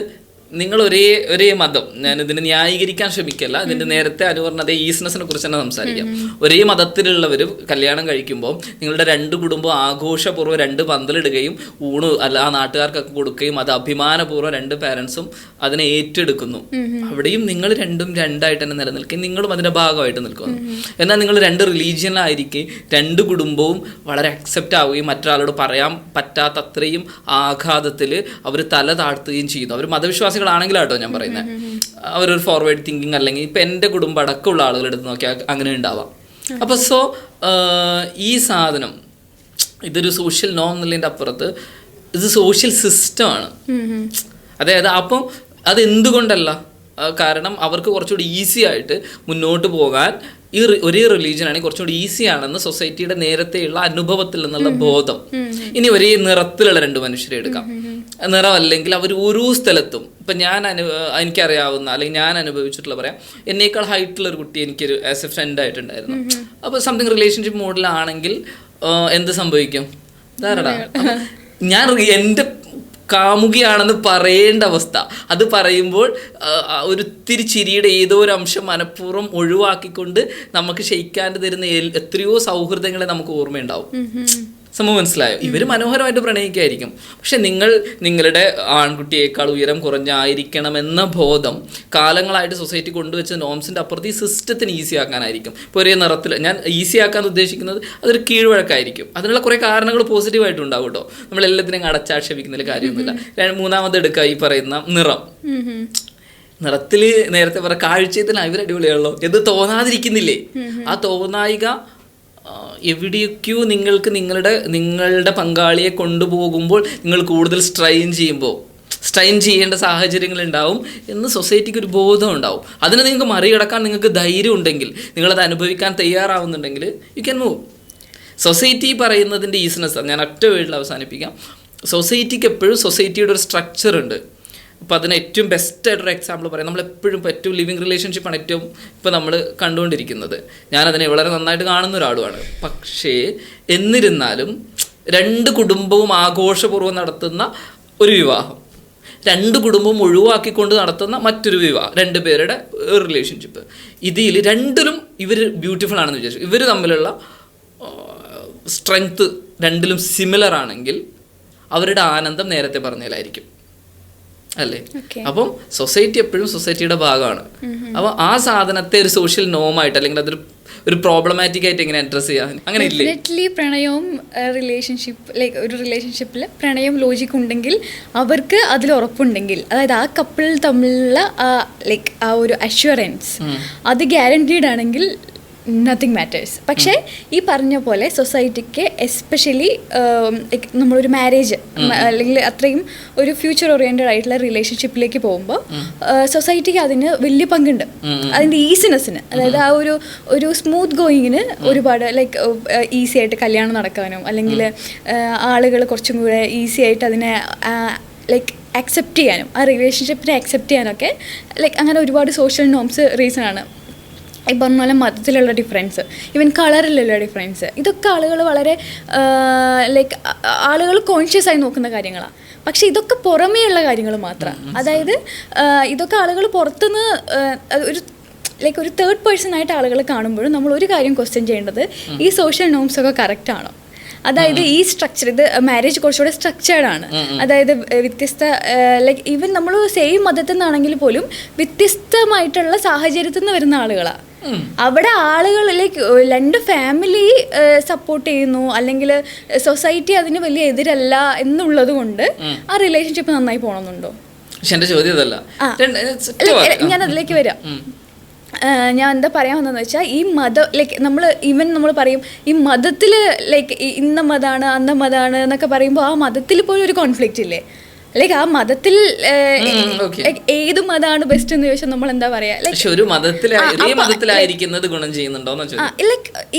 നിങ്ങൾ ഒരേ മതം, ഞാനിതിനെ ന്യായീകരിക്കാൻ ശ്രമിക്കല്ല, ഇതിൻ്റെ നേരത്തെ അനുവർന്ന അതേ ഈസ്നെസ്സിനെ കുറിച്ച് തന്നെ സംസാരിക്കാം. ഒരേ മതത്തിലുള്ളവർ കല്യാണം കഴിക്കുമ്പോൾ നിങ്ങളുടെ 2 കുടുംബം ആഘോഷപൂർവ്വം 2 പന്തലിടുകയും ഊണ് ആ നാട്ടുകാർക്കൊക്കെ കൊടുക്കുകയും അത് അഭിമാനപൂർവ്വം 2 പാരൻസും അതിനെ ഏറ്റെടുക്കുന്നു. അവിടെയും നിങ്ങൾ രണ്ടും രണ്ടായിട്ട് തന്നെ നിലനിൽക്കുകയും നിങ്ങളും അതിൻ്റെ ഭാഗമായിട്ട് നിൽക്കുന്നു. എന്നാൽ നിങ്ങൾ 2 റിലീജിയനിലായിരിക്കും 2 കുടുംബവും വളരെ അക്സെപ്റ്റ് ആവുകയും മറ്റൊരാളോട് പറയാൻ പറ്റാത്തത്രയും ആഘാതത്തിൽ അവർ തല താഴ്ത്തുകയും ചെയ്യുന്നു. അവർ മതവിശ്വാസികൾ ആണെങ്കിലാട്ടോ ഞാൻ പറയുന്നത്. അവരൊരു ഫോർവേഡ് തിങ്കിങ്, അല്ലെങ്കിൽ ഇപ്പം എൻ്റെ കുടുംബം അടക്കമുള്ള ആളുകൾ എടുത്ത് നോക്കിയാൽ അങ്ങനെ ഉണ്ടാവാം. അപ്പോൾ ഈ സാധനം ഇതൊരു സോഷ്യൽ നോം എന്നുള്ളതിൻ്റെ അപ്പുറത്ത് ഇത് സോഷ്യൽ സിസ്റ്റമാണ്. അതായത് അപ്പം അതെന്തുകൊണ്ടല്ല, കാരണം അവർക്ക് കുറച്ചുകൂടി ഈസി ആയിട്ട് മുന്നോട്ട് പോകാൻ ഈ ഒരേ റിലീജിയൻ ആണെങ്കിൽ കുറച്ചുകൂടി ഈസി ആണെന്ന് സൊസൈറ്റിയുടെ നേരത്തെയുള്ള അനുഭവത്തിൽ നിന്നുള്ള ബോധം. ഇനി ഒരേ നിറത്തിലുള്ള 2 മനുഷ്യരെ എടുക്കാം. നിറം അല്ലെങ്കിൽ അവർ ഓരോ സ്ഥലത്തും, ഇപ്പം എനിക്കറിയാവുന്ന അല്ലെങ്കിൽ ഞാൻ അനുഭവിച്ചിട്ടുള്ള പറയാം, എന്നേക്കാൾ ഹൈറ്റുള്ള ഒരു കുട്ടി എനിക്കൊരു ആസ് എ ഫ്രണ്ട് ആയിട്ടുണ്ടായിരുന്നു. അപ്പോൾ സംതിങ് റിലേഷൻഷിപ്പ് മോഡലാണെങ്കിൽ എന്ത് സംഭവിക്കും? ധാരണ ഞാൻ എൻ്റെ കാമുകിയാണെന്ന് പറയേണ്ട അവസ്ഥ. അത് പറയുമ്പോൾ ഒരിത്തിരി ചിരിയുടെ ഏതോ ഒരു അംശം മനഃപൂർവ്വം ഒഴിവാക്കിക്കൊണ്ട് നമുക്ക് ക്ഷയിക്കാണ്ട് തരുന്ന എത്രയോ സൗഹൃദങ്ങളെ നമുക്ക് ഓർമ്മയുണ്ടാവും. സംഭവം മനസ്സിലായോ? ഇവർ മനോഹരമായിട്ട് പ്രണയിക്കായിരിക്കും, പക്ഷെ നിങ്ങളുടെ ആൺകുട്ടിയേക്കാൾ ഉയരം കുറഞ്ഞായിരിക്കണമെന്ന ബോധം കാലങ്ങളായിട്ട് സൊസൈറ്റി കൊണ്ടുവച്ച നോംസിൻ്റെ അപ്പുറത്ത് ഈ സിസ്റ്റത്തിന് ഈസി ആക്കാനായിരിക്കും. ഇപ്പോൾ ഒരേ നിറത്തിൽ ഞാൻ ഈസി ആക്കാൻ ഉദ്ദേശിക്കുന്നത് അതൊരു കീഴ്വഴക്കായിരിക്കും. അതിനുള്ള കുറേ കാരണങ്ങൾ പോസിറ്റീവായിട്ടുണ്ടാവും കേട്ടോ. നമ്മളെല്ലാത്തിനും അടച്ചാക്ഷേപിക്കുന്നതിൽ കാര്യമൊന്നുമില്ല. മൂന്നാമത് എടുക്കുക ഈ പറയുന്ന നിറം. നിറത്തിൽ നേരത്തെ കാഴ്ചയിൽ തന്നെ ഇവർ അടിപൊളിയാണല്ലോ എന്ന് തോന്നാതിരിക്കുന്നില്ലേ? ആ തോന്നായിക എവിടെയൊക്കെയോ നിങ്ങൾക്ക് നിങ്ങളുടെ പങ്കാളിയെ കൊണ്ടുപോകുമ്പോൾ നിങ്ങൾ കൂടുതൽ സ്ട്രെയിൻ ചെയ്യേണ്ട സാഹചര്യങ്ങൾ ഉണ്ടാവും എന്ന് സൊസൈറ്റിക്ക് ഒരു ബോധം ഉണ്ടാവും. അതിനെ നിങ്ങൾക്ക് മറികടക്കാൻ നിങ്ങൾക്ക് ധൈര്യം ഉണ്ടെങ്കിൽ, നിങ്ങളത് അനുഭവിക്കാൻ തയ്യാറാവുന്നുണ്ടെങ്കിൽ യു ക്യാൻ മൂവ്. സൊസൈറ്റി പറയുന്നതിൻ്റെ ഈസിനെസ് ഞാൻ ഒറ്റ വേർഡിൽ അവസാനിപ്പിക്കാം. സൊസൈറ്റിക്ക് എപ്പോഴും സൊസൈറ്റിയുടെ ഒരു സ്ട്രക്ചർ ഉണ്ട്. അപ്പോൾ അതിന് ഏറ്റവും ബെസ്റ്റായിട്ടൊരു എക്സാമ്പിൾ പറയാം. നമ്മളെപ്പോഴും ഏറ്റവും ലിവിങ് റിലേഷൻഷിപ്പാണ് ഏറ്റവും ഇപ്പോൾ നമ്മൾ കണ്ടുകൊണ്ടിരിക്കുന്നത്. ഞാനതിനെ വളരെ നന്നായിട്ട് കാണുന്ന ഒരാളുമാണ്. പക്ഷേ എന്നിരുന്നാലും 2 കുടുംബവും ആഘോഷപൂർവ്വം നടത്തുന്ന ഒരു വിവാഹം, 2 കുടുംബവും ഒഴിവാക്കിക്കൊണ്ട് നടത്തുന്ന മറ്റൊരു വിവാഹം, 2 പേരുടെ റിലേഷൻഷിപ്പ്, ഇതിൽ രണ്ടിലും ഇവർ ബ്യൂട്ടിഫുൾ ആണെന്ന് വിചാരിച്ചു. ഇവർ തമ്മിലുള്ള സ്ട്രെങ്ത് രണ്ടിലും സിമിലർ ആണെങ്കിൽ അവരുടെ ആനന്ദം നേരത്തെ പറഞ്ഞതിലായിരിക്കും അല്ലേ? അപ്പം സൊസൈറ്റി എപ്പോഴും സൊസൈറ്റിയുടെ ഭാഗമാണ്. അപ്പോൾ ആ സാധനത്തെ ഒരു സോഷ്യൽ നോമായിട്ട് അല്ലെങ്കിൽ അതൊരു ഒരു പ്രോബ്ലമാറ്റിക് ആയിട്ട് എങ്ങനെ അഡ്രസ് ചെയ്യാൻ അങ്ങനെ ഇല്ലേ? ഡെഫിനറ്റ്ലി പ്രണയവും ഒരു റിലേഷൻഷിപ്പിൽ പ്രണയം ലോജിക് ഉണ്ടെങ്കിൽ, അവർക്ക് അതിൽ ഉറപ്പുണ്ടെങ്കിൽ, അതായത് ആ കപ്പിൾ തമ്മിലുള്ള ആ ഒരു അഷ്വറൻസ് അത് ഗ്യാരണ്ടീഡ് ആണെങ്കിൽ നത്തിങ് മാറ്റേഴ്സ്. പക്ഷേ ഈ പറഞ്ഞ പോലെ സൊസൈറ്റിക്ക് എസ്പെഷ്യലി നമ്മളൊരു മാരേജ് അല്ലെങ്കിൽ അത്രയും ഒരു ഫ്യൂച്ചർ ഓറിയൻറ്റഡ് ആയിട്ടുള്ള റിലേഷൻഷിപ്പിലേക്ക് പോകുമ്പോൾ സൊസൈറ്റിക്ക് അതിന് വലിയ പങ്കുണ്ട്. അതിൻ്റെ ഈസിനെസ്സിന്, അതായത് ആ ഒരു സ്മൂത്ത് ഗോയിങ്ങിന് ഒരുപാട് ഈസി ആയിട്ട് കല്യാണം നടക്കാനും, അല്ലെങ്കിൽ ആളുകൾ കുറച്ചും കൂടെ ഈസി ആയിട്ട് അതിനെ അക്സെപ്റ്റ് ചെയ്യാനും, ആ റിലേഷൻഷിപ്പിനെ അക്സെപ്റ്റ് ചെയ്യാനൊക്കെ അങ്ങനെ ഒരുപാട് സോഷ്യൽ നോംസ് റീസണാണ്. ഈ പറഞ്ഞ പോലെ മതത്തിലുള്ള ഡിഫറൻസ്, ഈവൻ കളറിലുള്ള ഡിഫറൻസ്, ഇതൊക്കെ ആളുകൾ വളരെ ആളുകൾ കോൺഷ്യസ് ആയി നോക്കുന്ന കാര്യങ്ങളാണ്. പക്ഷേ ഇതൊക്കെ പുറമേയുള്ള കാര്യങ്ങൾ മാത്രമാണ്. അതായത് ഇതൊക്കെ ആളുകൾ പുറത്തുനിന്ന് ഒരു തേർഡ് പേഴ്സൺ ആയിട്ട് ആളുകൾ കാണുമ്പോഴും നമ്മൾ ഒരു കാര്യം ക്വസ്റ്റ്യൻ ചെയ്യേണ്ടത്, ഈ സോഷ്യൽ നോംസ് ഒക്കെ കറക്റ്റ് ആണോ? അതായത് ഈ സ്ട്രക്ചർ, ഇത് മാരേജ് കുറച്ചുകൂടെ സ്ട്രക്ചേർഡ് ആണ്. അതായത് വ്യത്യസ്ത ഈവൻ നമ്മൾ സെയിം മതത്തിൽ നിന്നാണെങ്കിൽ പോലും വ്യത്യസ്തമായിട്ടുള്ള സാഹചര്യത്തിൽ നിന്ന് വരുന്ന ആളുകളാണ്. അവിടെ ആളുകൾ 2 ഫാമിലി സപ്പോർട്ട് ചെയ്യുന്നു, അല്ലെങ്കിൽ സൊസൈറ്റി അതിന് വലിയ എതിരല്ല എന്നുള്ളത് കൊണ്ട് ആ റിലേഷൻഷിപ്പ് നന്നായി പോകണമെന്നുണ്ടോ? ഞാൻ അതിലേക്ക് വരാം. ഞാൻ എന്താ പറയാൻ വന്നതെന്ന് വെച്ചാൽ, ഈ നമ്മൾ പറയും ഈ മതത്തിൽ ഇന്ന മതമാണ് അന്ന മതമാണ് എന്നൊക്കെ പറയുമ്പോൾ, ആ മതത്തിൽ പോലും ഒരു കോൺഫ്ലിക്റ്റ് ഇല്ലേ? ആ മതത്തിൽ ഏത് മതമാണ് ബെസ്റ്റ് എന്ന് ചോദിച്ചാൽ നമ്മൾ എന്താ പറയാ,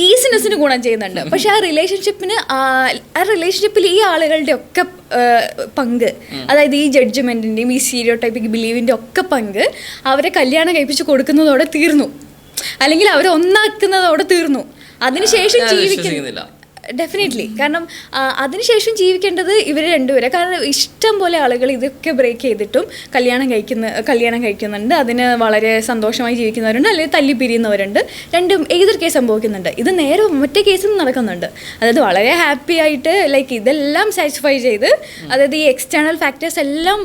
ഈസിനെസ്സിന് ഗുണം ചെയ്യുന്നുണ്ട്. പക്ഷെ ആ റിലേഷൻഷിപ്പിൽ ഈ ആളുകളുടെ ഒക്കെ പങ്ക്, അതായത് ഈ ജഡ്ജ്മെന്റിന്റെയും ഈ സ്റ്റീരിയോടൈപ്പിക് ബിലീവിന്റെ ഒക്കെ പങ്ക് അവരെ കല്യാണം കഴിപ്പിച്ച് കൊടുക്കുന്നതോടെ തീർന്നു, അല്ലെങ്കിൽ അവരെ ഒന്നാക്കുന്നതോടെ തീർന്നു. അതിനുശേഷം ജീവിക്കുന്നില്ല. ഡെഫിനറ്റ്ലി. കാരണം അതിനുശേഷം ജീവിക്കേണ്ടത് ഇവർ രണ്ടുപേരെ. കാരണം ഇഷ്ടം പോലെ ആളുകൾ ഇതൊക്കെ ബ്രേക്ക് ചെയ്തിട്ടും കല്യാണം കഴിക്കുന്നുണ്ട്, അതിന് വളരെ സന്തോഷമായി ജീവിക്കുന്നവരുണ്ട്, അല്ലെങ്കിൽ തല്ലി പിരിയുന്നവരുണ്ട്. രണ്ടും ഏതൊരു കേസ് സംഭവിക്കുന്നുണ്ട്. ഇത് നേരെ മറ്റേ കേസും നടക്കുന്നുണ്ട്. അതായത് വളരെ ഹാപ്പി ആയിട്ട് ഇതെല്ലാം സാറ്റിസ്ഫൈ ചെയ്ത്, അതായത് ഈ എക്സ്റ്റേണൽ ഫാക്ടേഴ്സ് എല്ലാം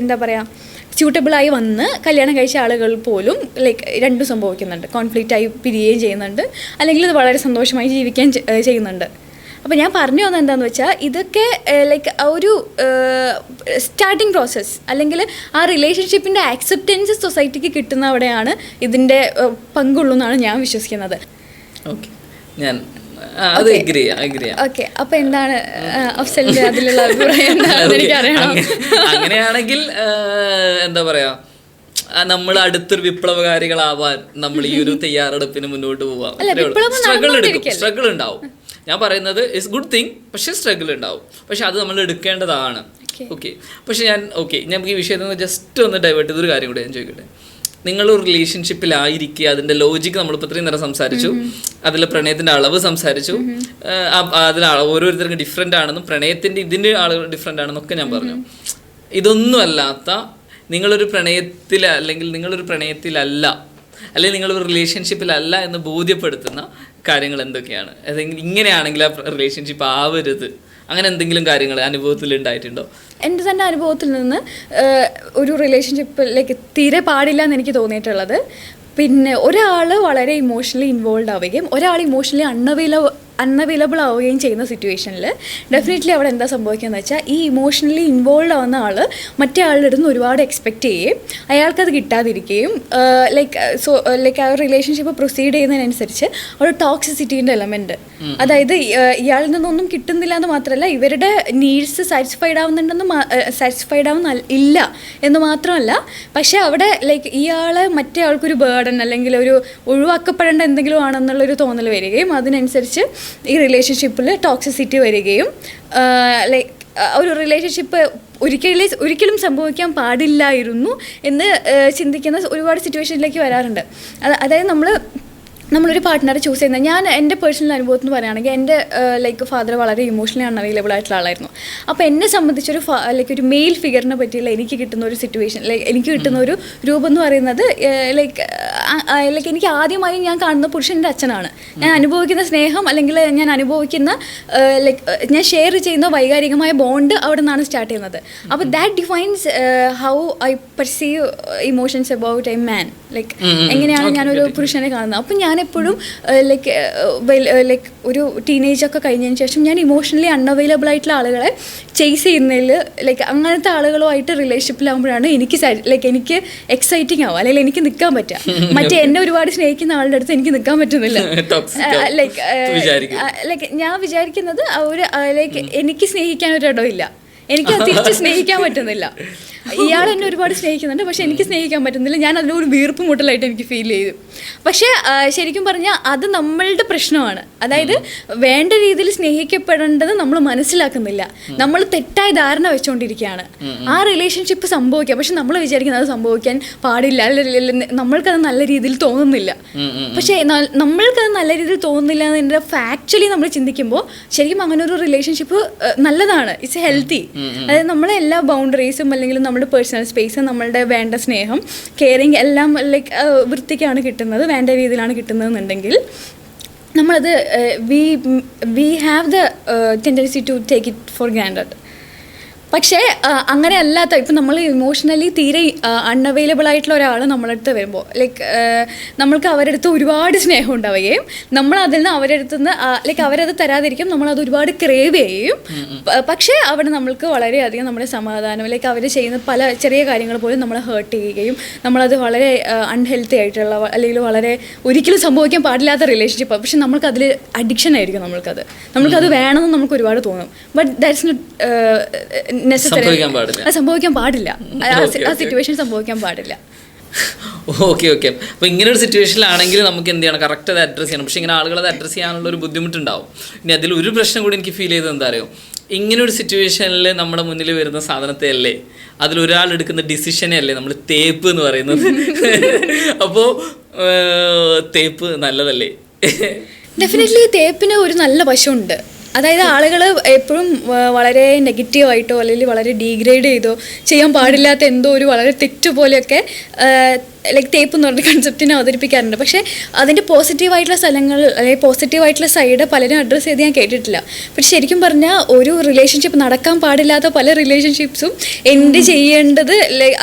എന്താ പറയുക സ്യൂട്ടബിളായി വന്ന് കല്യാണം കഴിച്ച ആളുകൾ പോലും രണ്ടും സംഭവിക്കുന്നുണ്ട്. കോൺഫ്ലിക്റ്റ് ആയി പിരിയുകയും ചെയ്യുന്നുണ്ട്, അല്ലെങ്കിൽ ഇത് വളരെ സന്തോഷമായി ജീവിക്കുകയും ചെയ്യുന്നുണ്ട്. അപ്പോൾ ഞാൻ പറഞ്ഞു വന്നത് എന്താണെന്ന് വെച്ചാൽ, ഇതൊക്കെ ഒരു സ്റ്റാർട്ടിങ് പ്രോസസ്സ്, അല്ലെങ്കിൽ ആ റിലേഷൻഷിപ്പിൻ്റെ ആക്സെപ്റ്റൻസ് സൊസൈറ്റിക്ക് കിട്ടുന്ന അവിടെയാണ് ഇതിൻ്റെ പങ്കുള്ളൂ എന്നാണ് ഞാൻ വിശ്വസിക്കുന്നത്. ഓക്കെ, ഞാൻ അപ്പൊ എന്താണ് അഫ്സലിന്റെ അതിലുള്ള അഭിപ്രായം എന്താണെന്ന് എനിക്കറിയണം. അങ്ങനെയാണെങ്കിൽ എന്താ പറയാ, നമ്മൾ അടുത്തൊരു വിപ്ലവകാരികളാവാൻ നമ്മൾ ഈ ഒരു തയ്യാറെടുപ്പിന് മുന്നോട്ട് പോവാം. സ്ട്രഗിൾ ഉണ്ടാവും. ഞാൻ പറയുന്നത് ഇറ്റ്സ് ഗുഡ് തിങ്, പക്ഷെ സ്ട്രഗിൾ ഉണ്ടാവും. പക്ഷെ അത് നമ്മൾ എടുക്കേണ്ടതാണ്. ഓക്കെ, പക്ഷെ ഞാൻ ഈ വിഷയത്തിൽ ജസ്റ്റ് ഒന്ന് ഡൈവേർട്ട് ചെയ്തൊരു കാര്യം കൂടെ ഞാൻ ചോദിക്കട്ടെ. നിങ്ങളൊരു റിലേഷൻഷിപ്പിലായിരിക്കുക, അതിൻ്റെ ലോജിക്ക് നമ്മളിപ്പോൾ ഇത്രയും നേരം സംസാരിച്ചു, അതിൽ പ്രണയത്തിൻ്റെ അളവ് സംസാരിച്ചു, അതിൽ ഓരോരുത്തർക്കും ഡിഫറെൻ്റ് ആണെന്നും പ്രണയത്തിൻ്റെ ഇതിൻ്റെ ആളുകൾ ഡിഫറെൻ്റ് ആണെന്നൊക്കെ ഞാൻ പറഞ്ഞു. ഇതൊന്നും അല്ലാത്ത നിങ്ങളൊരു പ്രണയത്തിലല്ല, അല്ലെങ്കിൽ നിങ്ങളൊരു റിലേഷൻഷിപ്പിലല്ല എന്ന് ബോധ്യപ്പെടുത്തുന്ന കാര്യങ്ങൾ എന്തൊക്കെയാണ്? അതെങ്കിൽ ഇങ്ങനെയാണെങ്കിൽ ആ റിലേഷൻഷിപ്പ് ആവരുത്, അങ്ങനെ എന്തെങ്കിലും കാര്യങ്ങൾ അനുഭവത്തിൽ ഉണ്ടായിട്ടുണ്ടോ? എൻ്റെ തന്നെ അനുഭവത്തിൽ നിന്ന് ഒരു റിലേഷൻഷിപ്പിലേക്ക് തീരെ പാടില്ല എന്ന് എനിക്ക് തോന്നിയിട്ടുള്ളത്, പിന്നെ ഒരാൾ വളരെ ഇമോഷണലി ഇൻവോൾവ് ആവുകയും ഒരാൾ ഇമോഷണലി അൺഅവൈലബിൾ ആവുകയും ചെയ്യുന്ന സിറ്റുവേഷനിൽ ഡെഫിനറ്റ്ലി അവിടെ എന്താ സംഭവിക്കുകയെന്ന് വെച്ചാൽ ഈ ഇമോഷണലി ഇൻവോൾവ് ആവുന്ന ആൾ മറ്റേ ആളുടെ അടുത്ത് ഒരുപാട് എക്സ്പെക്റ്റ് ചെയ്യുകയും അയാൾക്കത് കിട്ടാതിരിക്കുകയും ലൈക്ക് ആ റിലേഷൻഷിപ്പ് പ്രൊസീഡ് ചെയ്യുന്നതിനനുസരിച്ച് ഒരു ടോക്സിസിറ്റീൻ്റെ എലമെൻറ്റ്, അതായത് ഇയാളിൽ നിന്നൊന്നും കിട്ടുന്നില്ല എന്ന് മാത്രമല്ല ഇവരുടെ നീഡ്സ് സാറ്റിസ്ഫൈഡ് ആവുന്ന ഇല്ല എന്ന് മാത്രമല്ല, പക്ഷേ അവിടെ ലൈക്ക് ഇയാളെ മറ്റേ ആൾക്കൊരു ബേർഡൻ അല്ലെങ്കിൽ ഒരു ഒഴിവാക്കപ്പെടേണ്ട എന്തെങ്കിലും ആണെന്നുള്ളൊരു തോന്നൽ വരികയും അതിനനുസരിച്ച് ഈ റിലേഷൻഷിപ്പിൽ ടോക്സിസിറ്റി വരികയും ലൈക്ക് ഒരു റിലേഷൻഷിപ്പ് ഒരിക്കലും സംഭവിക്കാൻ പാടില്ലായിരുന്നു എന്ന് ചിന്തിക്കുന്ന ഒരുപാട് സിറ്റുവേഷനിലേക്ക് വരാറുണ്ട്. അതായത് നമ്മളൊരു പാർട്ട്ണറെ ചൂസ് ചെയ്യുന്നത്, ഞാൻ എൻ്റെ പേഴ്സണൽ അനുഭവത്തിൽ നിന്ന് പറയുകയാണെങ്കിൽ എൻ്റെ ലൈക്ക് ഫാദർ വളരെ ഇമോഷണലി അൺഅവൈലബിൾ ആയിട്ടുള്ള ആളായിരുന്നു. അപ്പോൾ എന്നെ സംബന്ധിച്ചൊരു ലൈക്ക് ഒരു മെയിൽ ഫിഗറിനെ പറ്റിയുള്ള എനിക്ക് കിട്ടുന്ന ഒരു സിറ്റുവേഷൻ, ലൈക്ക് എനിക്ക് കിട്ടുന്ന ഒരു രൂപം എന്ന് പറയുന്നത് ലൈക്ക് എനിക്ക് ആദ്യമായി ഞാൻ കാണുന്ന പുരുഷൻ്റെ അച്ഛനാണ്. ഞാൻ അനുഭവിക്കുന്ന സ്നേഹം അല്ലെങ്കിൽ ഞാൻ അനുഭവിക്കുന്ന ലൈക്ക് ഞാൻ ഷെയർ ചെയ്യുന്ന വൈകാരികമായ ബോണ്ട് അവിടെ നിന്നാണ് സ്റ്റാർട്ട് ചെയ്യുന്നത്. അപ്പോൾ that defines how I perceive emotions about a man, like എങ്ങനെയാണ് ഞാനൊരു പുരുഷനെ കാണുന്നത്. അപ്പം ഞാൻ എപ്പോഴും ലൈക്ക് ഒരു ടീനേജൊക്കെ കഴിഞ്ഞതിന് ശേഷം ഞാൻ ഇമോഷണലി അൺഅവൈലബിൾ ആയിട്ടുള്ള ആളുകളെ ചേസ് ചെയ്യുന്നതിൽ ലൈക്ക് അങ്ങനത്തെ ആളുകളുമായിട്ട് റിലേഷൻഷിപ്പിലാകുമ്പോഴാണ് എനിക്ക് എക്സൈറ്റിംഗ് ആവുക, അല്ലെങ്കിൽ എനിക്ക് നിൽക്കാൻ പറ്റുക. മറ്റേ എന്നെ ഒരുപാട് സ്നേഹിക്കുന്ന ആളുടെ അടുത്ത് എനിക്ക് നിൽക്കാൻ പറ്റുന്നില്ല. ലൈക്ക് ഞാൻ വിചാരിക്കുന്നത് ലൈക്ക് എനിക്ക് സ്നേഹിക്കാൻ ഒരിടമില്ല, എനിക്ക് തിരിച്ച് സ്നേഹിക്കാൻ പറ്റുന്നില്ല. ഇയാൾ എന്നെ ഒരുപാട് സ്നേഹിക്കുന്നുണ്ട്, പക്ഷെ എനിക്ക് സ്നേഹിക്കാൻ പറ്റുന്നില്ല. ഞാൻ അതിലൊരു വീർപ്പ് മുട്ടലായിട്ട് എനിക്ക് ഫീൽ ചെയ്തു. പക്ഷേ ശരിക്കും പറഞ്ഞാൽ അത് നമ്മളുടെ പ്രശ്നമാണ്. അതായത് വേണ്ട രീതിയിൽ സ്നേഹിക്കപ്പെടേണ്ടത് നമ്മൾ മനസ്സിലാക്കുന്നില്ല, നമ്മൾ തെറ്റായ ധാരണ വെച്ചുകൊണ്ടിരിക്കുകയാണ്. ആ റിലേഷൻഷിപ്പ് സംഭവിക്കാം, പക്ഷെ നമ്മൾ വിചാരിക്കുന്നത് അത് സംഭവിക്കാൻ പാടില്ല, നമ്മൾക്കത് നല്ല രീതിയിൽ തോന്നുന്നില്ല. പക്ഷേ നമ്മൾക്കത് നല്ല രീതിയിൽ തോന്നുന്നില്ല എന്നതിൻ്റെ ഫാക്ച്വലി നമ്മൾ ചിന്തിക്കുമ്പോൾ ശരിക്കും അങ്ങനെ ഒരു റിലേഷൻഷിപ്പ് നല്ലതാണ്, ഇറ്റ്സ് ഹെൽത്തി. അതായത് നമ്മളെ എല്ലാ ബൗണ്ടറീസും അല്ലെങ്കിൽ നമ്മുടെ പേഴ്സണൽ സ്പേസ്, നമ്മളുടെ വേണ്ട സ്നേഹം, കെയറിങ് എല്ലാം ലൈക്ക് വൃത്തിക്കാണ് കിട്ടുന്നത്, വേണ്ട രീതിയിലാണ് കിട്ടുന്നതെന്നുണ്ടെങ്കിൽ നമ്മളത് we have the tendency to take it for granted. പക്ഷേ അങ്ങനെ അല്ലാത്ത, ഇപ്പം നമ്മൾ ഇമോഷണലി തീരെ അൺഅവൈലബിൾ ആയിട്ടുള്ള ഒരാൾ നമ്മളടുത്ത് വരുമ്പോൾ ലൈക്ക് നമ്മൾക്ക് അവരുടെ അടുത്ത് ഒരുപാട് സ്നേഹം ഉണ്ടാവുകയും നമ്മൾ അതിൽ നിന്ന് അവരുടെ അടുത്ത് നിന്ന് ലൈക്ക് അവരത് തരാതിരിക്കും, നമ്മളത് ഒരുപാട് ക്രേവ് ചെയ്യുകയും, പക്ഷേ അവിടെ നമ്മൾക്ക് വളരെയധികം നമ്മുടെ സമാധാനം ലൈക്ക് അവർ ചെയ്യുന്ന പല ചെറിയ കാര്യങ്ങൾ പോലും നമ്മളെ ഹേർട്ട് ചെയ്യുകയും നമ്മളത് വളരെ അൺഹെൽത്തി ആയിട്ടുള്ള അല്ലെങ്കിൽ വളരെ ഒരിക്കലും സംഭവിക്കാൻ പാടില്ലാത്ത റിലേഷൻഷിപ്പ്, പക്ഷെ നമ്മൾക്കതിൽ അഡിക്ഷൻ ആയിരിക്കും. നമ്മൾക്കത് വേണമെന്ന് നമുക്ക് ഒരുപാട് തോന്നും. ബട്ട് ദാറ്റ്സ് നോട്ട് സംഭവിക്കാൻ പാടില്ല, ആ സിറ്റുവേഷൻ സംഭവിക്കാൻ പാടില്ല. ഓക്കെ. അപ്പോൾ ഇങ്ങനെ ഒരു സിറ്റുവേഷനിലാണെങ്കിൽ നമുക്ക് എന്ത് ചെയ്യണം, കറക്റ്റ് അത് അഡ്രസ്സ് ചെയ്യണം. പക്ഷേ ഇങ്ങനെ ആളുകൾ അത് അഡ്രസ്സ് ചെയ്യാനുള്ള ഒരു ബുദ്ധിമുട്ടുണ്ടാവും. ഇനി അതിലൊരു പ്രശ്നം കൂടി എനിക്ക് ഫീൽ ചെയ്തത് എന്താ അറിയോ, ഇങ്ങനെ ഒരു സിറ്റുവേഷനിൽ നമ്മുടെ മുന്നിൽ വരുന്ന സാധനത്തെ അല്ലേ, അതിലൊരാൾ എടുക്കുന്ന ഡിസിഷനെ അല്ലേ നമ്മൾ തേപ്പ് എന്ന് പറയുന്നത്. അപ്പോൾ തേപ്പ് നല്ലതല്ലേ? ഡെഫിനറ്റ്ലി തേപ്പിന് ഒരു നല്ല വശമുണ്ട്. അതായത് ആളുകൾ എപ്പോഴും വളരെ നെഗറ്റീവായിട്ടോ അല്ലെങ്കിൽ വളരെ ഡീഗ്രേഡ് ചെയ്തോ ചെയ്യാൻ പാടില്ലാത്ത എന്തോ ഒരു വളരെ തെറ്റുപോലെയൊക്കെ ലൈക്ക് തേപ്പ് എന്ന് പറഞ്ഞ കൺസെപ്റ്റിനെ അവതരിപ്പിക്കാറുണ്ട്. പക്ഷേ അതിൻ്റെ പോസിറ്റീവായിട്ടുള്ള സ്ഥലങ്ങൾ അല്ലെങ്കിൽ പോസിറ്റീവായിട്ടുള്ള സൈഡ് പലരും അഡ്രസ്സ് ചെയ്ത് ഞാൻ കേട്ടിട്ടില്ല. പക്ഷെ ശരിക്കും പറഞ്ഞാൽ ഒരു റിലേഷൻഷിപ്പ് നടക്കാൻ പാടില്ലാത്ത പല റിലേഷൻഷിപ്സും എൻഡ് ചെയ്യേണ്ടത്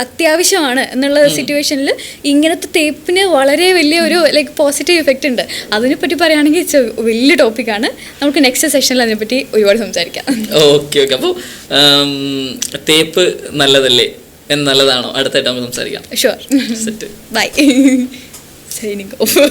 അത്യാവശ്യമാണ് എന്നുള്ള സിറ്റുവേഷനിൽ ഇങ്ങനത്തെ തേപ്പിന് വളരെ വലിയൊരു ലൈക്ക് പോസിറ്റീവ് ഇഫക്റ്റ് ഉണ്ട്. അതിനെപ്പറ്റി പറയുകയാണെങ്കിൽ വലിയ ടോപ്പിക്കാണ്, നമുക്ക് നെക്സ്റ്റ് സെഷനിൽ അതിനെപ്പറ്റി ഒരുപാട് സംസാരിക്കാം. ഓക്കെ. അപ്പോൾ തേപ്പ് നല്ലതല്ലേ നല്ലതാണോ? അടുത്തായിട്ട് നമുക്ക് സംസാരിക്കാം. ഷുവർ. ബൈ. Signing off.